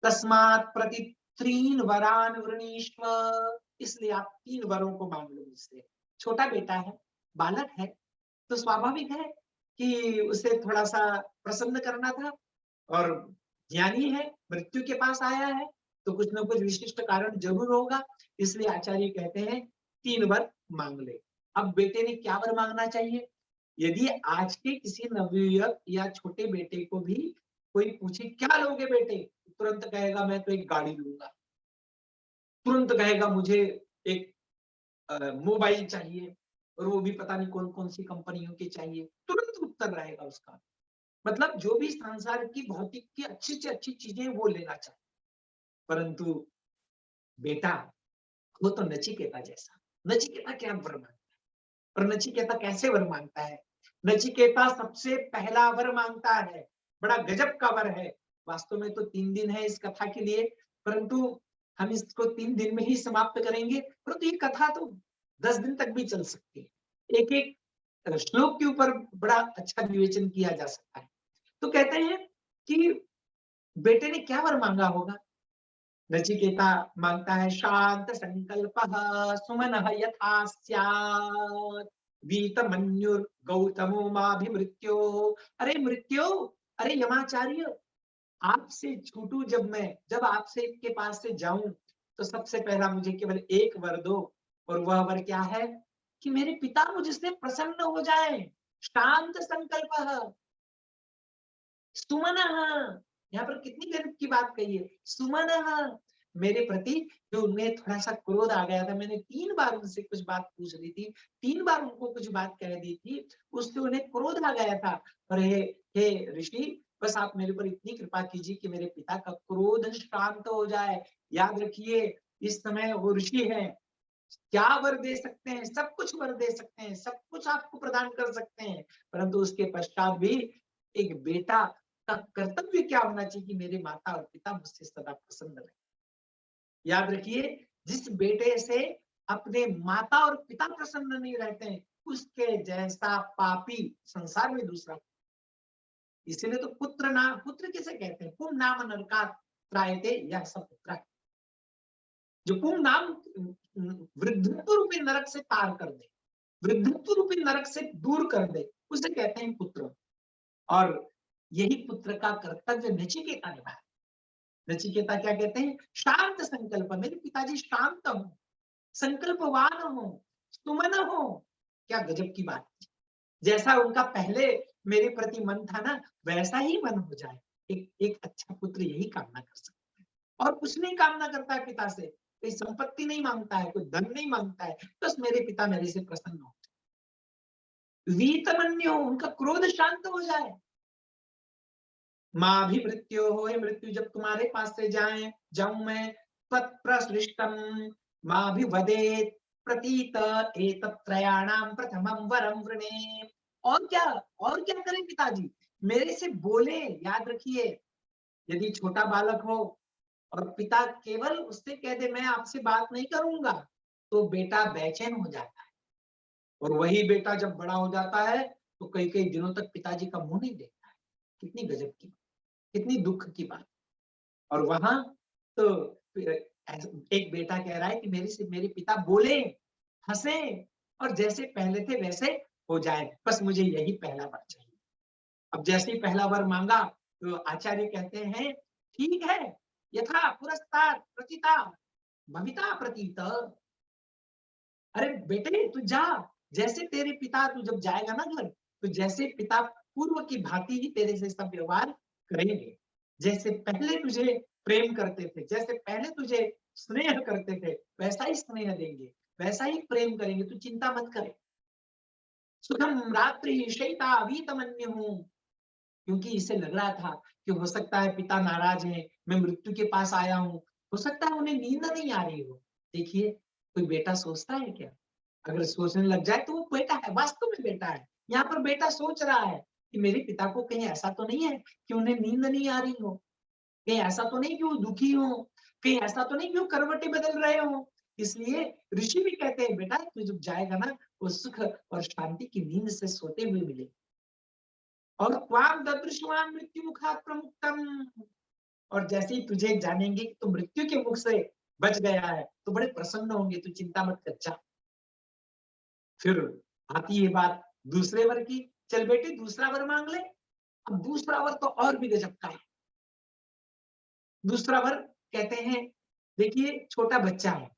तस्मात् प्रति 3 वरान वृणीष्व, इसलिए आप 3 वरों को मांग लो मुझसे। छोटा बेटा है, बालक है, तो स्वाभाविक है कि उसे थोड़ा सा प्रसन्न करना था, और ज्ञानी है, मृत्यु के पास आया है, तो कुछ ना कुछ विशिष्ट कारण जरूर होगा। इसलिए आचार्य कहते हैं 3 वर मांग ले। अब बेटे ने क्या वर मांगना चाहिए? यदि आज के किसी नवयुवक या छोटे बेटे को भी कोई पूछे क्या लोगे बेटे, तुरंत कहेगा मैं तो एक गाड़ी लूंगा, तुरंत कहेगा मुझे एक मोबाइल चाहिए, और वो भी पता नहीं कौन कौन सी कंपनियों के चाहिए, तुरंत उत्तर रहेगा उसका। मतलब जो भी संसार की भौतिक की अच्छी से अच्छी चीजें वो लेना चाहिए। परंतु बेटा, वो तो नचिकेता जैसा, नचिकेता क्या वर मांगता है, और नचिकेता कैसे वर मांगता है? नचिकेता सबसे पहला वर मांगता है, बड़ा गजब का वर है। वास्तव में तो 3 दिन है इस कथा के लिए, परंतु हम इसको 3 दिन में ही समाप्त करेंगे। परंतु ये कथा तो 10 दिन तक भी चल सकती है, एक एक श्लोक के ऊपर बड़ा अच्छा विवेचन किया जा सकता है। तो कहते हैं कि बेटे ने क्या वर मांगा होगा? नचिकेता मांगता है शांत संकल्पः सुमनः यथा स्यात् वीतमन्युर गौतमो माभिमृत्यो। अरे मृत्यो, अरे यमाचार्य, आपसे छूटू जब आपसे के पास से जाऊं, तो सबसे पहला मुझे केवल एक वर दो, और वह वर क्या है? कि मेरे पिता मुझसे प्रसन्न हो जाए। शांत संकल्प सुमनः, यहाँ पर कितनी गजब की बात कही है, सुमनः, मेरे प्रति जो उनमें थोड़ा सा क्रोध आ गया था, मैंने 3 बार उनसे कुछ बात पूछ ली थी, 3 बार उनको कुछ बात कह दी थी, उससे उन्हें क्रोध आ गया था। और हे ऋषि, बस आप मेरे पर इतनी कृपा कीजिए कि मेरे पिता का क्रोध शांत हो जाए। याद रखिए, इस समय वो ऋषि है, क्या वर दे सकते हैं? सब कुछ वर दे सकते हैं, सब कुछ आपको प्रदान कर सकते हैं, परंतु उसके पश्चात भी एक बेटा का कर्तव्य क्या होना चाहिए कि मेरे माता और पिता मुझसे सदा प्रसन्न रहे। याद रखिए, जिस बेटे से अपने माता और पिता प्रसन्न नहीं रहते हैं, उसके जैसा पापी संसार में दूसरा। इसीलिए तो पुत्र किसे कहते हैं? पुम नाम नरका त्रायते, यह सब पुत्र है। जो पुम नाम वृद्धत्व रूपी नरक से पार कर दे, वृद्धत्व रूपी नरक से दूर कर दे, उसे कहते हैं पुत्र। और यही पुत्र का कर्तव्य नचिकेता निभाया। नचिकेता क्या कहते हैं? शांत संकल्प, मेरे पिताजी शांत हो, संकल्पवान हो, सुमन हो। क्या गजब की बात, जैसा उनका पहले मेरे प्रति मन था ना, वैसा ही मन हो जाए। एक एक अच्छा पुत्र यही कामना कर सकता है। और कुछ नहीं कामना करता है पिता से, कोई संपत्ति नहीं मांगता है, कोई धन नहीं मांगता है, बस मेरे पिता मेरे से प्रसन्न हो। वीतमन्यो, उनका क्रोध शांत हो जाए। माँ भी मृत्यु हो, मृत्यु जब तुम्हारे पास से जाऊं मैं, तत्प्रसृष्टम माँ भी वदेत प्रतीत एतत्त्रयाणाम प्रथमम वरम वृणे। और क्या करें पिताजी, मेरे से बोले। याद रखिए, यदि छोटा बालक हो और पिता केवल उससे कह दे मैं आपसे बात नहीं करूंगा, तो बेटा बेचैन हो जाता है। और वही बेटा जब बड़ा हो जाता है तो कई कई दिनों तक पिताजी का मुंह नहीं देखता है। कितनी गजब की, कितनी दुख की बात। और वहां तो एक बेटा कह रहा है कि मेरे पिता बोले, हंसे और जैसे पहले थे वैसे हो जाए, बस मुझे यही पहला वर चाहिए। अब जैसे ही पहला वर मांगा तो आचार्य कहते हैं ठीक है, यथा पुरस्तात् प्रचिता भविता प्रतीत। अरे बेटे तू जा, जैसे तेरे पिता, तू जब जाएगा ना घर, तो जैसे पिता पूर्व की भांति ही तेरे से सब व्यवहार करेंगे। जैसे पहले तुझे प्रेम करते थे, जैसे पहले तुझे स्नेह करते थे, वैसा ही स्नेह देंगे, वैसा ही प्रेम करेंगे, तू चिंता मत करे। सुखम रात्रि शयिता वीतमन्युः, क्योंकि इसे लग रहा था कि हो सकता है पिता नाराज है, मैं मृत्यु के पास आया हूँ, हो सकता है उन्हें नींद नहीं आ रही हो। देखिए, कोई बेटा सोचता है क्या? अगर सोचने लग जाए तो वो बेटा है, वास्तव में बेटा है। यहाँ पर बेटा सोच रहा है कि मेरे पिता को कहीं ऐसा तो नहीं है कि उन्हें नींद नहीं आ रही हो, कहीं ऐसा तो नहीं कि वो दुखी हो, कहीं ऐसा तो नहीं कि वो करवटें बदल रहे हो। इसलिए ऋषि भी कहते हैं बेटा तू जब जाएगा ना, वो सुख और शांति की नींद से सोते हुए मिले। और त्वाम ददृश्यवान मृत्यु मुखात् प्रमुक्तम, और जैसे ही तुझे जानेंगे कि तू मृत्यु के मुख से बच गया है तो बड़े प्रसन्न होंगे, तू चिंता मत कर, जा। फिर आती है बात दूसरे वर की, चल बेटे दूसरा वर मांग ले। अब दूसरा वर तो और भी गजब का है। दूसरा वर कहते हैं, देखिए छोटा बच्चा है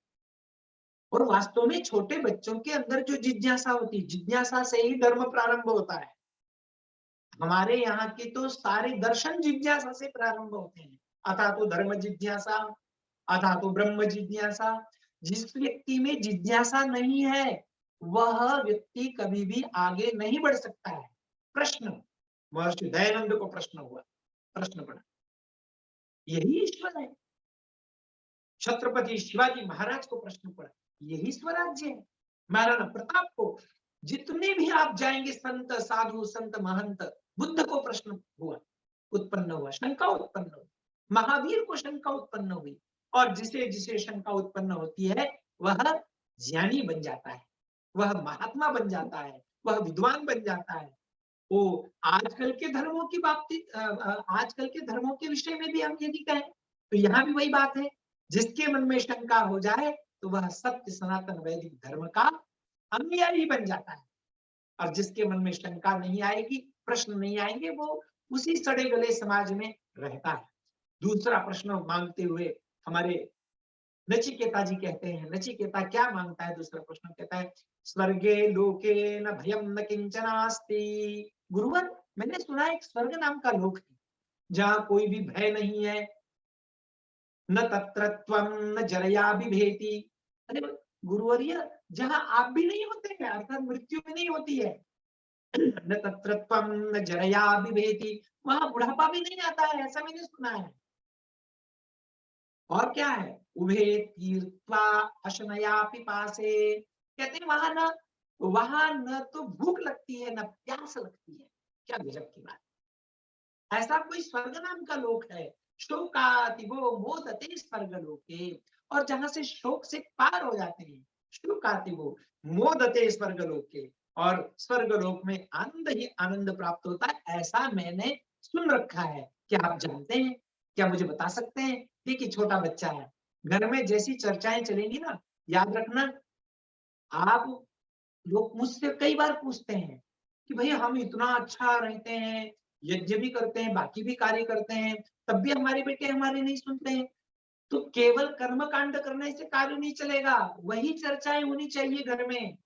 और वास्तव में छोटे बच्चों के अंदर जो जिज्ञासा होती है, जिज्ञासा से ही धर्म प्रारंभ होता है। हमारे यहाँ के तो सारे दर्शन जिज्ञासा से प्रारंभ होते हैं। अथा तो धर्म जिज्ञासा, अथा तो ब्रह्म जिज्ञासा। जिस व्यक्ति में जिज्ञासा नहीं है वह व्यक्ति कभी भी आगे नहीं बढ़ सकता है। प्रश्न, महर्षि दयानंद को प्रश्न हुआ, प्रश्न पड़ा, यही ईश्वर है। छत्रपति शिवाजी महाराज को प्रश्न पड़ा, यही स्वराज्य है। महाराणा प्रताप को, जितने भी आप जाएंगे संत साधु संत महंत, बुद्ध को प्रश्न हुआ, उत्पन्न हुआ, शंका उत्पन्न हुई, महावीर को शंका उत्पन्न हुई। और जिसे जिसे शंका उत्पन्न होती है वह ज्ञानी बन जाता है, वह महात्मा बन जाता है, वह विद्वान बन जाता है। वो आजकल के धर्मों की आजकल के धर्मों के विषय में भी हम यदि कहें तो यहाँ भी वही बात है, जिसके मन में शंका हो जाए तो वह सत्य सनातन वैदिक धर्म का अनुयायी बन जाता है। और जिसके मन में शंका नहीं आएगी, प्रश्न नहीं आएंगे, वो उसी सड़े गले समाज में रहता है। दूसरा प्रश्न मांगते हुए हमारे नचिकेता जी कहते हैं, नचिकेता क्या मांगता है? दूसरा प्रश्न कहता है, स्वर्गे लोके न भयम न किंचनास्ति। गुरुवर, मैंने सुना है एक स्वर्ग नाम का लोक है जहां कोई भी भय नहीं है, न तत्र त्वं न जरया बिभेति। अरे गुरुवर्य, जहां आप भी नहीं होते हैं, अर्थात मृत्यु भी नहीं होती है, न तत्र त्वं न जरया बिभेति, वहां बुढ़ापा भी नहीं आता है, ऐसा मैंने सुना है। और क्या है, उभे तीर्थवा अशनया पिपासे, कहते हैं वहां न तो भूख लगती है न प्यास लगती है। क्या गजब की बात, ऐसा कोई स्वर्ग नाम का लोक है। शोकातिवो मोदते स्वर्ग लोके, और जहां से शोक से पार हो जाते हैं, शोकातिवो मोदते स्वर्ग लोके, और स्वर्ग लोक में आनंद ही आनंद प्राप्त होता है, ऐसा मैंने सुन रखा है। क्या आप जानते हैं? क्या मुझे बता सकते हैं? देखिए छोटा बच्चा है, घर में जैसी चर्चाएं चलेंगी ना, याद रखना, आप लोग मुझसे कई बार पूछते हैं कि भैया हम इतना अच्छा रहते हैं, यज्ञ भी करते हैं, बाकी भी कार्य करते हैं, तब भी हमारे बेटे हमारे नहीं सुनते हैं। तो केवल कर्म कांड करने से कार्य नहीं चलेगा, वही चर्चाएं होनी चाहिए घर में।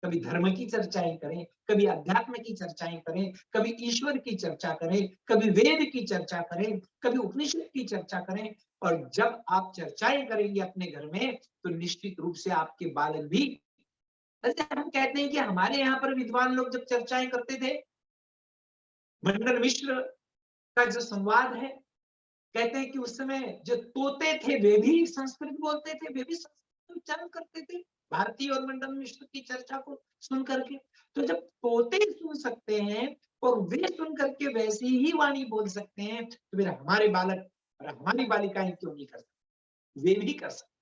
कभी धर्म की चर्चाएं करें, कभी अध्यात्म की चर्चाएं करें, कभी ईश्वर की चर्चा करें, कभी वेद की चर्चा करें, कभी उपनिषद की चर्चा करें। और जब आप चर्चाएं करेंगे अपने घर में, तो निश्चित रूप से आपके बालक भी, जैसे हम कहते हैं कि हमारे यहाँ पर विद्वान लोग जब चर्चाएं करते थे, मंडन मिश्र का जो संवाद है, कहते हैं कि उस समय जो तोते थे वे भी संस्कृत बोलते थे, वे भी संस्कृत उच्चारण करते थे भारतीय और मंडन मिश्र की चर्चा को सुन करके। तो जब तोते सुन सकते हैं और वे सुन करके वैसी ही वाणी बोल सकते हैं, तो फिर हमारे बालक और हमारी बालिकाएं क्यों नहीं कर सकते? वे भी कर सकते।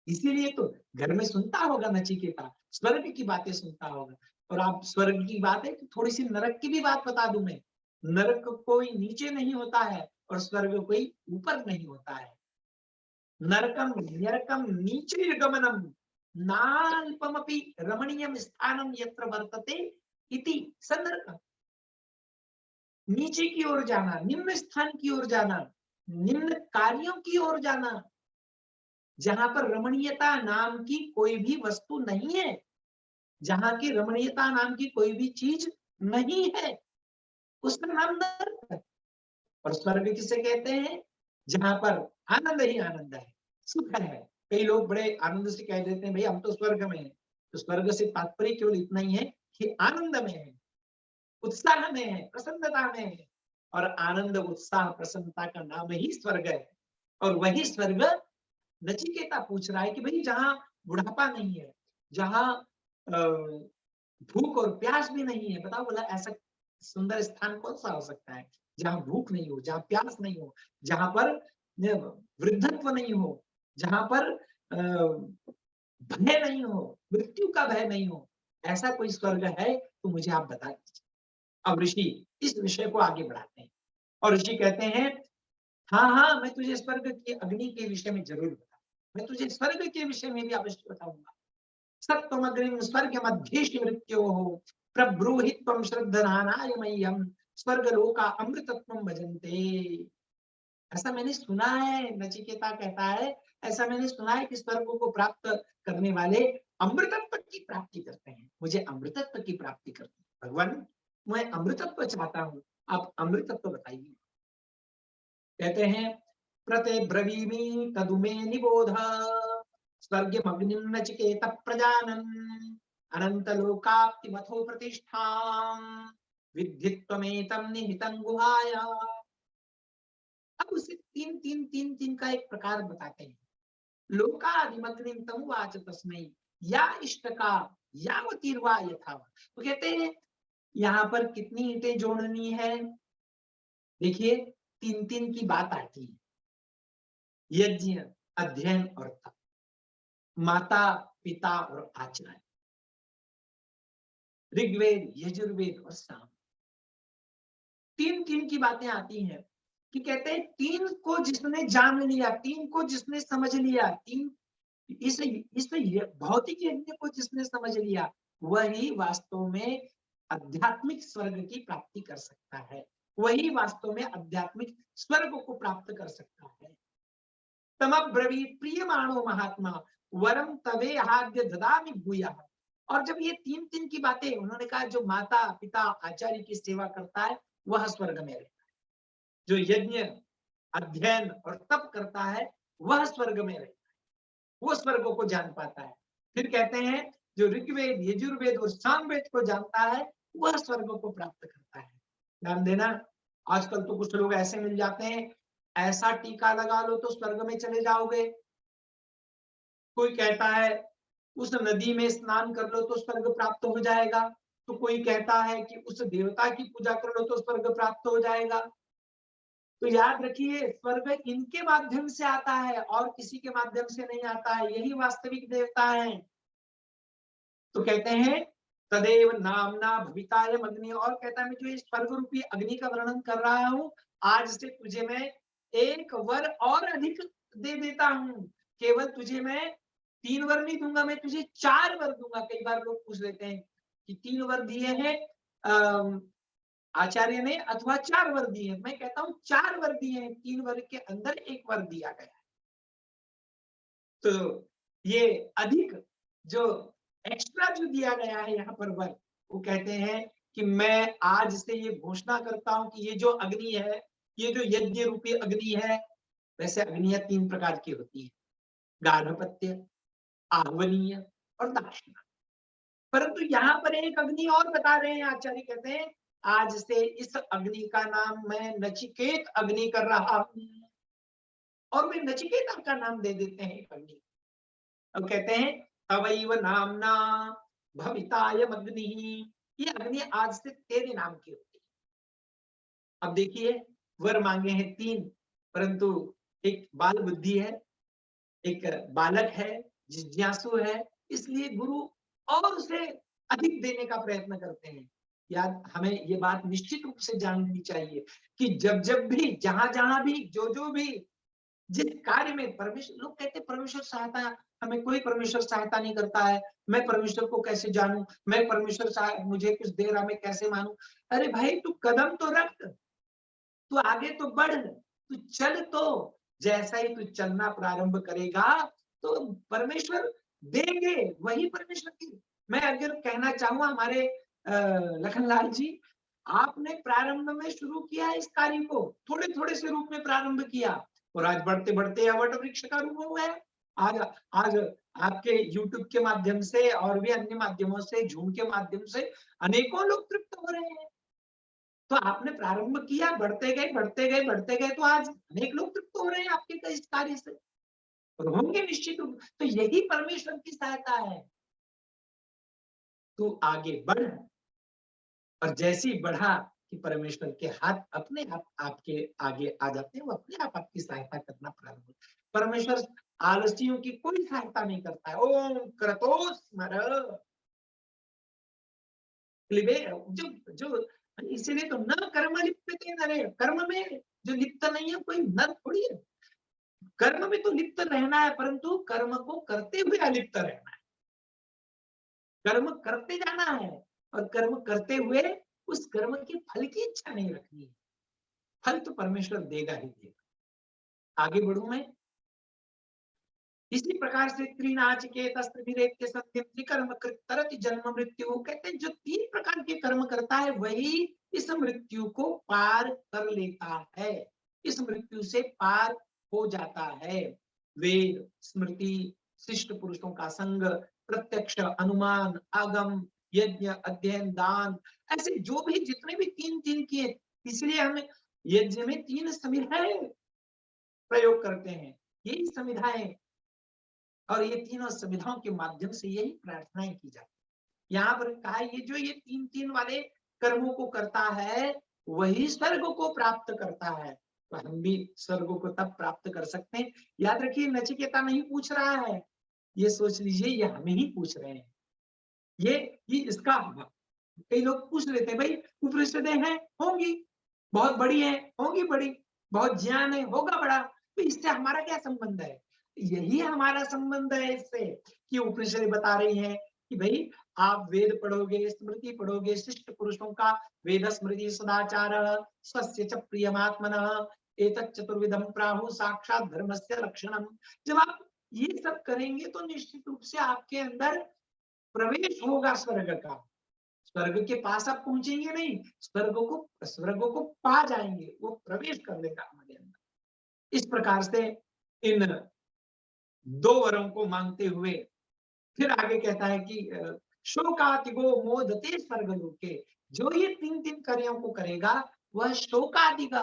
इसीलिए तो घर में सुनता होगा नचिकेता, स्वर्ग की बातें सुनता होगा। और आप स्वर्ग की बात है तो थोड़ी सी नरक की भी बात बता दूं मैं। नरक कोई नीचे नहीं होता है और स्वर्ग कोई ऊपर नहीं होता है। नरकम नरकम नीचे गमनम नाल्पमपि रमणीयम स्थानम यत्र वर्तते इति सनरकम। नीचे की ओर जाना, निम्न स्थान की ओर जाना, निम्न कार्यों की ओर जाना, जहां पर रमणीयता नाम की कोई भी वस्तु नहीं है, जहां की रमणीयता नाम की कोई भी चीज नहीं है, उसका नाम नरक है। और स्वर्ग किसे कहते हैं? जहां पर आनंद ही आनंद है, सुख है। कई लोग बड़े आनंद से कह देते हैं भाई हम तो स्वर्ग में हैं। तो स्वर्ग से तात्पर्य केवल इतना ही है कि आनंद में है, उत्साह में है, प्रसन्नता में है। और आनंद, उत्साह, प्रसन्नता का नाम ही स्वर्ग है। और वही स्वर्ग नचिकेता पूछ रहा है कि भाई जहां बुढ़ापा नहीं है, जहां भूख और प्यास भी नहीं है, बताओ बोला ऐसा सुंदर स्थान कौन सा हो सकता है जहां भूख नहीं हो, जहां प्यास नहीं हो, जहां पर वृद्धत्व नहीं हो, जहां पर भय नहीं हो, मृत्यु का भय नहीं हो। ऐसा कोई स्वर्ग है तो मुझे आप बता दीजिए। अब ऋषि इस विषय को आगे बढ़ाते हैं और ऋषि कहते हैं, हाँ हाँ मैं तुझे स्वर्ग की अग्नि के विषय में जरूर बताऊंगा, मैं तुझे स्वर्ग के विषय में भी अवश्य बताऊंगा। सत्वमग्निं स्वर्गमध्येषि मृत्योः प्रब्रूहि त्वं श्रद्धधानाय मह्यं स्वर्गलोका अमृतत्वं भजन्ते। ऐसा मैंने सुना है, नचिकेता कहता है, ऐसा मैंने सुना है कि स्वर्ग को प्राप्त करने वाले अमृतत्व की प्राप्ति करते हैं। मुझे अमृतत्व की प्राप्ति करनी है भगवान, मैं अमृतत्व चाहता हूँ, आप अमृतत्व बताइए। कहते हैं, प्रते ब्रवीमि तदुमे निबोध स्वर्गमग्निं नचिकेत प्रजानन् अनन्तलोकाप्तिमथो प्रतिष्ठां विद्धि त्वमेतं निहितं गुहायां। अब उसे तीन तीन तीन तीन का एक प्रकार बताते हैं। लोकादिमग्निं तमुवाच तस्मै या इष्टका यावतीर्वा यथा। तो कहते हैं यहाँ पर कितनी ईंटें जोड़नी है? देखिए तीन तीन की बात आती है, यज्ञ, अध्ययन और तप, माता पिता और आचार्य, ऋग्वेद, यजुर्वेद और साम। तीन तीन की बातें आती हैं कि कहते हैं तीन को जिसने जान लिया, तीन को जिसने समझ लिया, तीन इस भौतिक यज्ञ को जिसने समझ लिया, वही वास्तव में आध्यात्मिक स्वर्ग की प्राप्ति कर सकता है, वही वास्तव में आध्यात्मिक स्वर्ग को प्राप्त कर सकता है। तमब्रवीत प्रियमाणो महात्मा वरम तवे आद्य ददामि भूयः। और जब ये तीन तीन की बातें उन्होंने कहा, जो माता पिता आचार्य की सेवा करता है वह स्वर्ग में रहता है, जो यज्ञ अध्ययन और तप करता है वह स्वर्ग में रहता है, वो स्वर्ग को जान पाता है। फिर कहते हैं जो ऋग्वेद, यजुर्वेद और सामवेद को जानता है वह स्वर्ग को प्राप्त करता है। ध्यान देना, आजकल तो कुछ लोग ऐसे मिल जाते हैं, ऐसा टीका लगा लो तो स्वर्ग में चले जाओगे। कोई कहता है उस नदी में स्नान कर लो तो स्वर्ग प्राप्त हो जाएगा, तो कोई कहता है कि उस देवता की पूजा कर लो तो स्वर्ग प्राप्त हो जाएगा। तो याद रखिए, स्वर्ग इनके माध्यम से आता है और किसी के माध्यम से नहीं आता है, यही वास्तविक देवता है। तो कहते हैं तदेव नामना भविताय अग्नि, और कहता है मैं जो इस स्वर्ग रूपी अग्नि का वर्णन कर रहा हूं, आज से तुझे मैं एक वर और अधिक दे देता हूं। केवल तुझे मैं 3 वर नहीं दूंगा, मैं तुझे 4 वर दूंगा। कई बार लोग पूछ लेते हैं कि 3 वर दिए हैं आचार्य ने अथवा 4 वर दिए हैं। मैं कहता हूं 4 वर दिए हैं, 3 वर के अंदर 1 वर दिया गया है। तो ये अधिक जो एक्स्ट्रा जो दिया गया है यहाँ पर वर, वो कहते हैं कि मैं आज से ये घोषणा करता हूं कि ये जो अग्नि है, ये जो यज्ञ रूपी अग्नि है, वैसे अग्नियां 3 प्रकार की होती है, गार्हपत्य, आहवनीय और दाक्षिणा। परंतु यहाँ पर एक अग्नि और बता रहे हैं आचार्य, कहते हैं आज से इस अग्नि का नाम मैं नचिकेत अग्नि कर रहा हूं, और वे नचिकेता का नाम दे देते हैं अग्नि। अब कहते हैं तवैव नामना भवितायम अग्नि, ये अग्नि आज से तेरे नाम की होती है। अब देखिए, वर मांगे हैं 3, परंतु एक बाल बुद्धि है, एक बालक है, जिज्ञासु है, इसलिए गुरु और उसे अधिक देने का प्रयत्न करते हैं। याद हमें ये बात निश्चित रूप से जाननी चाहिए कि जब जब भी, जहां जहां भी, जो भी, जिस कार्य में परमेश्वर, लोग कहते हैं परमेश्वर सहायता, हमें कोई परमेश्वर सहायता नहीं करता है, मैं परमेश्वर को कैसे जानूं, मैं परमेश्वर मुझे कुछ दे रहा, मैं कैसे मानूं। अरे भाई, तू कदम तो रख, तू आगे तो बढ़, तू चल, तो जैसा ही तू चलना प्रारंभ करेगा तो परमेश्वर देंगे, वही परमेश्वर की। मैं अगर कहना चाहूंगा हमारे लखनलाल जी, आपने प्रारंभ में शुरू किया इस कार्य को, थोड़े थोड़े से रूप में प्रारंभ किया, और आज बढ़ते बढ़ते वट वृक्ष का रूप हो गया। आज आज आपके YouTube के माध्यम से और भी अन्य माध्यमों से, झूम के माध्यम से अनेकों लोग तृप्त हो रहे हैं। तो आपने प्रारंभ किया, बढ़ते गए बढ़ते गए बढ़ते गए, तो आज अनेक लोग तृप्त हो रहे हैं आपके इस कार्य से, और होंगे निश्चित रूप। तो यही परमेश्वर की सहायता है। तू आगे बढ़, और जैसे ही बढ़ा कि परमेश्वर के हाथ अपने आप आपके आगे आ जाते हैं, वो अपने आप आपकी सहायता करना प्रारंभ। परमेश्वर आलसियों की कोई सहायता नहीं करता है। ओम क्रतो स्मर, जो जो इसीलिए तो न कर्म लिप्यते नरे, कर्म में जो लिप्त नहीं है कोई नर थोड़ी है। कर्म में तो लिप्त रहना है, परंतु कर्म को करते हुए अलिप्त रहना है। कर्म करते जाना है, और कर्म करते हुए उस कर्म के फल की इच्छा नहीं रखनी है। फल तो परमेश्वर देगा ही देगा। आगे बढ़ू मैं। इसी प्रकार से त्रिनाचिकेत के कर्म तरत जन्म मृत्यु, कहते हैं जो 3 प्रकार के कर्म करता है वही इस मृत्यु को पार कर लेता है, इस मृत्यु से पार हो जाता है। वेद, स्मृति, शिष्ट पुरुषों का संग, प्रत्यक्ष, अनुमान, आगम, यज्ञ, अध्ययन, दान, ऐसे जो भी जितने भी 3 किए, इसलिए हम यज्ञ में 3 संविधाएं प्रयोग करते हैं, यही संविधाएं, और ये तीनों संविधाओं के माध्यम से यही प्रार्थनाएं की जाती है। यहाँ पर कहा ये जो ये 3 वाले कर्मों को करता है वही स्वर्ग को प्राप्त करता है। तो हम भी स्वर्ग को तब प्राप्त कर सकते हैं। याद रखिए, नचिकेता नहीं पूछ रहा है, ये सोच लीजिए ये हमें ही पूछ रहे हैं। ये इसका, कई लोग पूछ लेते हैं भाई उपनिषदें हैं, होंगी बहुत बड़ी है, होंगी बड़ी, बहुत ज्ञान है, होगा बड़ा, तो इससे हमारा क्या संबंध है। यही हमारा संबंध है इससे कि उपनिषदें बता रही हैं कि भाई आप वेद पढ़ोगे, स्मृति पढ़ोगे, शिष्ट पुरुषों का वेद स्मृति सदाचार स्वस्य च प्रियमात्मनः एतत् चतुर्विधम प्राहु साक्षात धर्मस्य लक्षणम। जब आप ये सब करेंगे तो निश्चित रूप से आपके अंदर प्रवेश होगा स्वर्ग का। स्वर्ग के पास आप पहुंचेंगे नहीं, स्वर्ग को पा जाएंगे, वो प्रवेश कर लेगा हमारे अंदर। इस प्रकार से इन 2 वरों को मांगते हुए फिर आगे कहता है कि शोकातिगो मोदते स्वर्गलोके, जो ये 3 कार्यों को करेगा वह शोकातिग,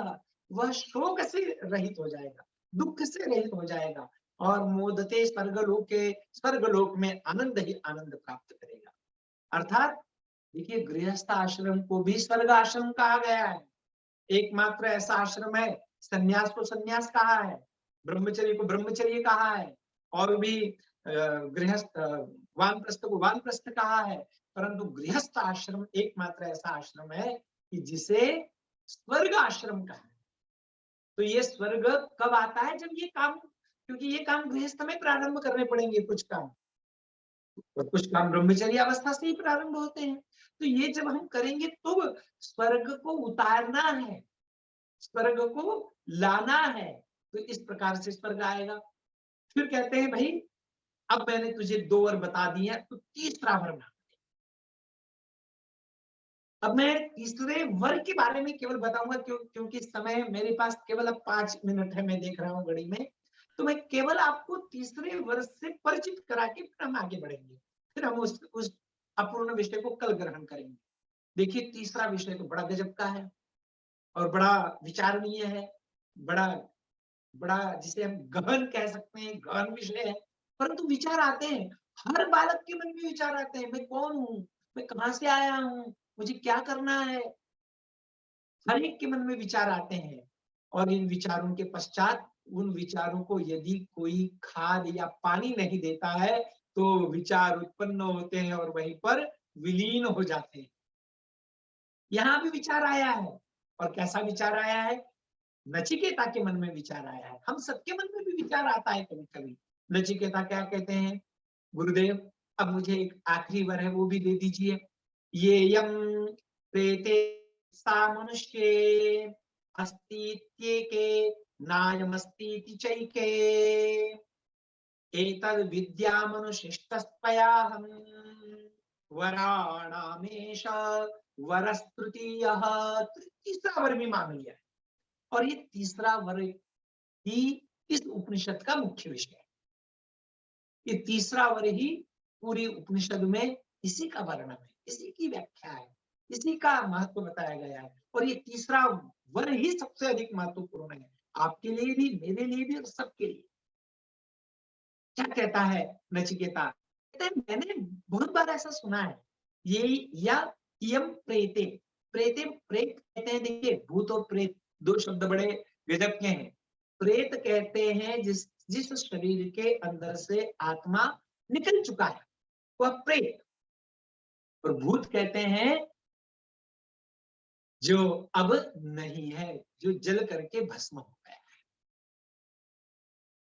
वह शोक से रहित हो जाएगा, दुख से रहित हो जाएगा, और मोदते स्वर्गलोके, स्वर्गलोक में आनंद ही आनंद प्राप्त करेगा। अर्थात देखिए, गृहस्थ आश्रम को भी स्वर्ग आश्रम कहा गया है, एकमात्र ऐसा आश्रम है। संन्यास को संन्यास कहा है, ब्रह्मचर्य को ब्रह्मचर्य कहा है, और भी गृहस्थ वानप्रस्थ को वानप्रस्थ कहा है, परंतु गृहस्थ आश्रम एकमात्र ऐसा आश्रम है कि जिसे स्वर्ग आश्रम कहा है। तो ये स्वर्ग कब आता है, जब ये काम, क्योंकि ये काम गृहस्थ में प्रारंभ करने पड़ेंगे, कुछ काम, और कुछ काम ब्रह्मचर्य अवस्था से ही प्रारंभ होते हैं। तो ये जब हम करेंगे तो स्वर्ग को उतारना है, स्वर्ग को लाना है, तो इस प्रकार से स्वर्ग आएगा। फिर कहते हैं भाई अब मैंने तुझे 2 वर बता दिए, तो तीसरा वर ना। अब मैं तीसरे वर के बारे में केवल बताऊंगा क्योंकि समय मेरे पास केवल अब 5 मिनट है, मैं देख रहा हूं घड़ी में। तो मैं केवल आपको तीसरे वर्ष से परिचित करा के फिर हम आगे बढ़ेंगे, फिर हम उस अपूर्ण विषय को कल ग्रहण करेंगे। देखिए तीसरा विषय तो बड़ा गजब का है और बड़ा विचारणीय है, बड़ा बड़ा जिसे हम गहन कह सकते हैं, गहन विषय है। परंतु विचार आते हैं, हर बालक के मन में विचार आते हैं, मैं कौन हूँ, मैं कहां से आया हूँ, मुझे क्या करना है। हर एक के मन में विचार आते हैं और इन विचारों के पश्चात उन विचारों को यदि कोई खाद या पानी नहीं देता है तो विचार उत्पन्न होते हैं और वहीं पर विलीन हो जाते हैं। यहाँ भी विचार आया है और कैसा विचार आया है, नचिकेता के मन में विचार आया है। हम सबके मन में भी विचार आता है कभी कभी। नचिकेता क्या कहते हैं, गुरुदेव अब मुझे एक आखिरी वर है वो भी दे दीजिए। ये यम प्रेते सा मनुष्ये अस्तीत्येके नायमस्तीति चैके एतद् विद्यामनुशिष्टस्त्वयाहं वराणामेष वरस्तृतीयः। तीसरा वर भी मान लिया है और ये तीसरा वर ही इस उपनिषद का मुख्य विषय है। ये तीसरा वर ही पूरी उपनिषद में इसी का वर्णन है, इसी की व्याख्या है, इसी का महत्व बताया गया है और ये तीसरा वर ही सबसे अधिक महत्वपूर्ण है, आपके लिए भी, मेरे लिए भी और सबके लिए। क्या कहता है नचिकेता, कहते हैं मैंने बहुत बार ऐसा सुना है, ये या यम प्रेते, प्रेते प्रेत कहते हैं, देखिए भूत और प्रेत दो शब्द बड़े गजब के हैं। प्रेत कहते हैं जिस शरीर के अंदर से आत्मा निकल चुका है वह प्रेत, और भूत कहते हैं जो अब नहीं है, जो जल करके भस्म हो गया है।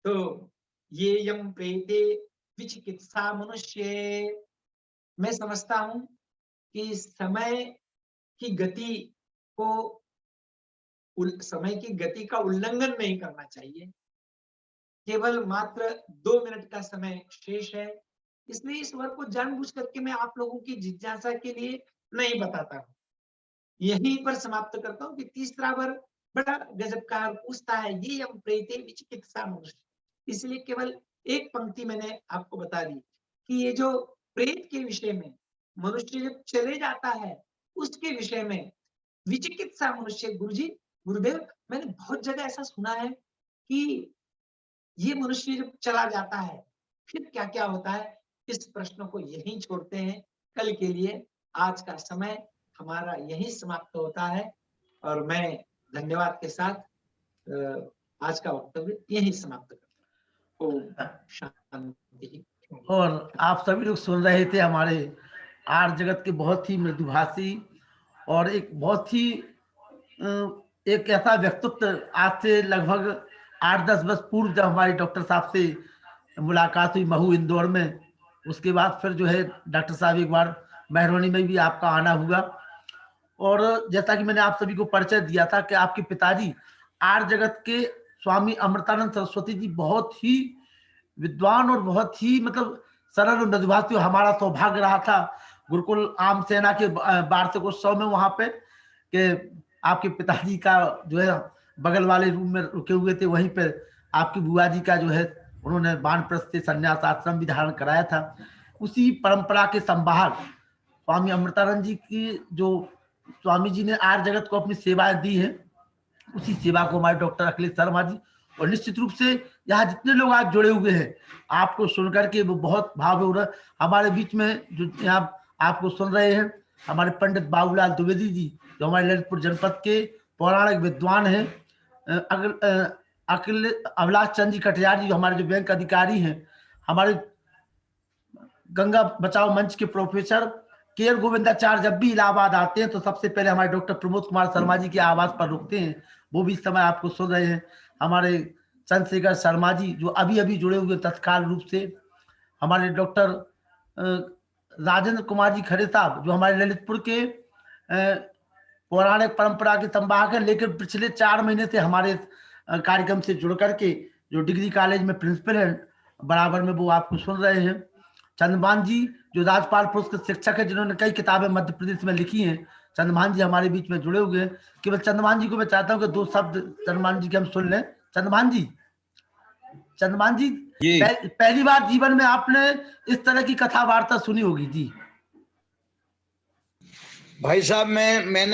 तो ये यम प्रेते विचिकित्सा मनुष्य, मैं समझता हूं कि समय की गति को, समय की गति का उल्लंघन नहीं करना चाहिए। केवल मात्र 2 मिनट का समय शेष है, इसलिए इस वर्ग को जानबूझ करके मैं आप लोगों की जिज्ञासा के लिए नहीं बताता हूं। यहीं पर समाप्त करता हूं कि तीसरा वर्ग बड़ा गजब का पूछता है, ये हम प्रेते विचिकित्सा मनुष्य, इसलिए केवल एक पंक्ति मैंने आपको बता दी कि ये जो प्रेत के विषय में, मनुष्य जब चले जाता है उसके विषय में विचिकित्सा मनुष्य, गुरुजी गुरुदेव मैंने बहुत जगह ऐसा सुना है कि ये मनुष्य जब चला जाता है फिर क्या क्या होता है। इस प्रश्न को यहीं छोड़ते हैं कल के लिए, आज का समय हमारा यहीं समाप्त होता है और मैं धन्यवाद के साथ आज का वक्तव्य यहीं समाप्त करता हूँ। ओम शांति। और आप सभी लोग सुन रहे थे हमारे आर्य जगत के बहुत ही मृदुभाषी और एक बहुत ही एक ऐसा व्यक्तित्व, आज से लगभग 8-10 वर्ष पूर्व जब हमारी डॉक्टर साहब से मुलाकात हुई महू इंदौर में, उसके बाद फिर जो है डॉक्टर साहब एक बार मेहरबानी में भी आपका आना हुआ। और जैसा कि मैंने आप सभी को परिचय दिया था कि आपके पिताजी आर्य जगत के स्वामी अमृतानंद सरस्वती जी बहुत ही विद्वान और बहुत ही मतलब सरल और मृदुभाषी, हमारा सौभाग्य रहा था गुरुकुल आम सेना के वार्षिकोत्सव में वहां पे कि आपके पिताजी का जो है बगल वाले रूम में रुके हुए थे, वहीं पर आपकी बुआ जी का जो है उन्होंने वानप्रस्थ से संन्यास आश्रम भी धारण कराया था। उसी परंपरा के संवाहक स्वामी अमृतानंद जी की, जो स्वामी जी ने आर्य जगत को अपनी सेवाएं दी है, उसी सेवा को हमारे डॉक्टर अखिलेश शर्मा जी और निश्चित रूप से यहाँ जितने लोग आज जुड़े हुए हैं आपको सुनकर के वो बहुत भाव हो रहा है। हमारे बीच में जो यहाँ आपको सुन रहे हैं हमारे पंडित बाबूलाल द्विवेदी जी, जो हमारे ललितपुर जनपद के पौराणिक विद्वान हैं। अखिल अभिलाष चंद जी कटियार जी, जो हमारे जो बैंक अधिकारी हैं, हमारे गंगा बचाओ मंच के प्रोफेसर के एल गोविंदाचार्य जब भी इलाहाबाद आते हैं तो सबसे पहले हमारे डॉक्टर प्रमोद कुमार शर्मा जी के आवास पर रुकते हैं, वो भी इस समय आपको सुन रहे हैं। हमारे चंद्रशेखर शर्मा जी जो अभी अभी जुड़े हुए तत्काल रूप से, हमारे डॉक्टर राजेंद्र कुमार जी खरे साहब जो हमारे ललितपुर के पौराणिक परंपरा के संवाहक हैं, लेकिन पिछले 4 महीने से हमारे कार्यक्रम से जुड़ करके जो डिग्री कॉलेज में प्रिंसिपल हैं बराबर में वो आपको सुन रहे हैं। चंद्रभान जी जो राजपाल पुरुष के शिक्षक है, जिन्होंने कई किताबें मध्य प्रदेश में लिखी हैं, चंद्रभान जी हमारे बीच में जुड़े हुए हैं। केवल चंद्रभान जी को मैं चाहता हूँ कि 2 शब्द चंद्रभान जी के हम सुन लें। चंद्रभान जी, जी पहली बार जीवन में आपने इस तरह की कथा वार्ता सुनी होगी जी। भाई साहब, मैंने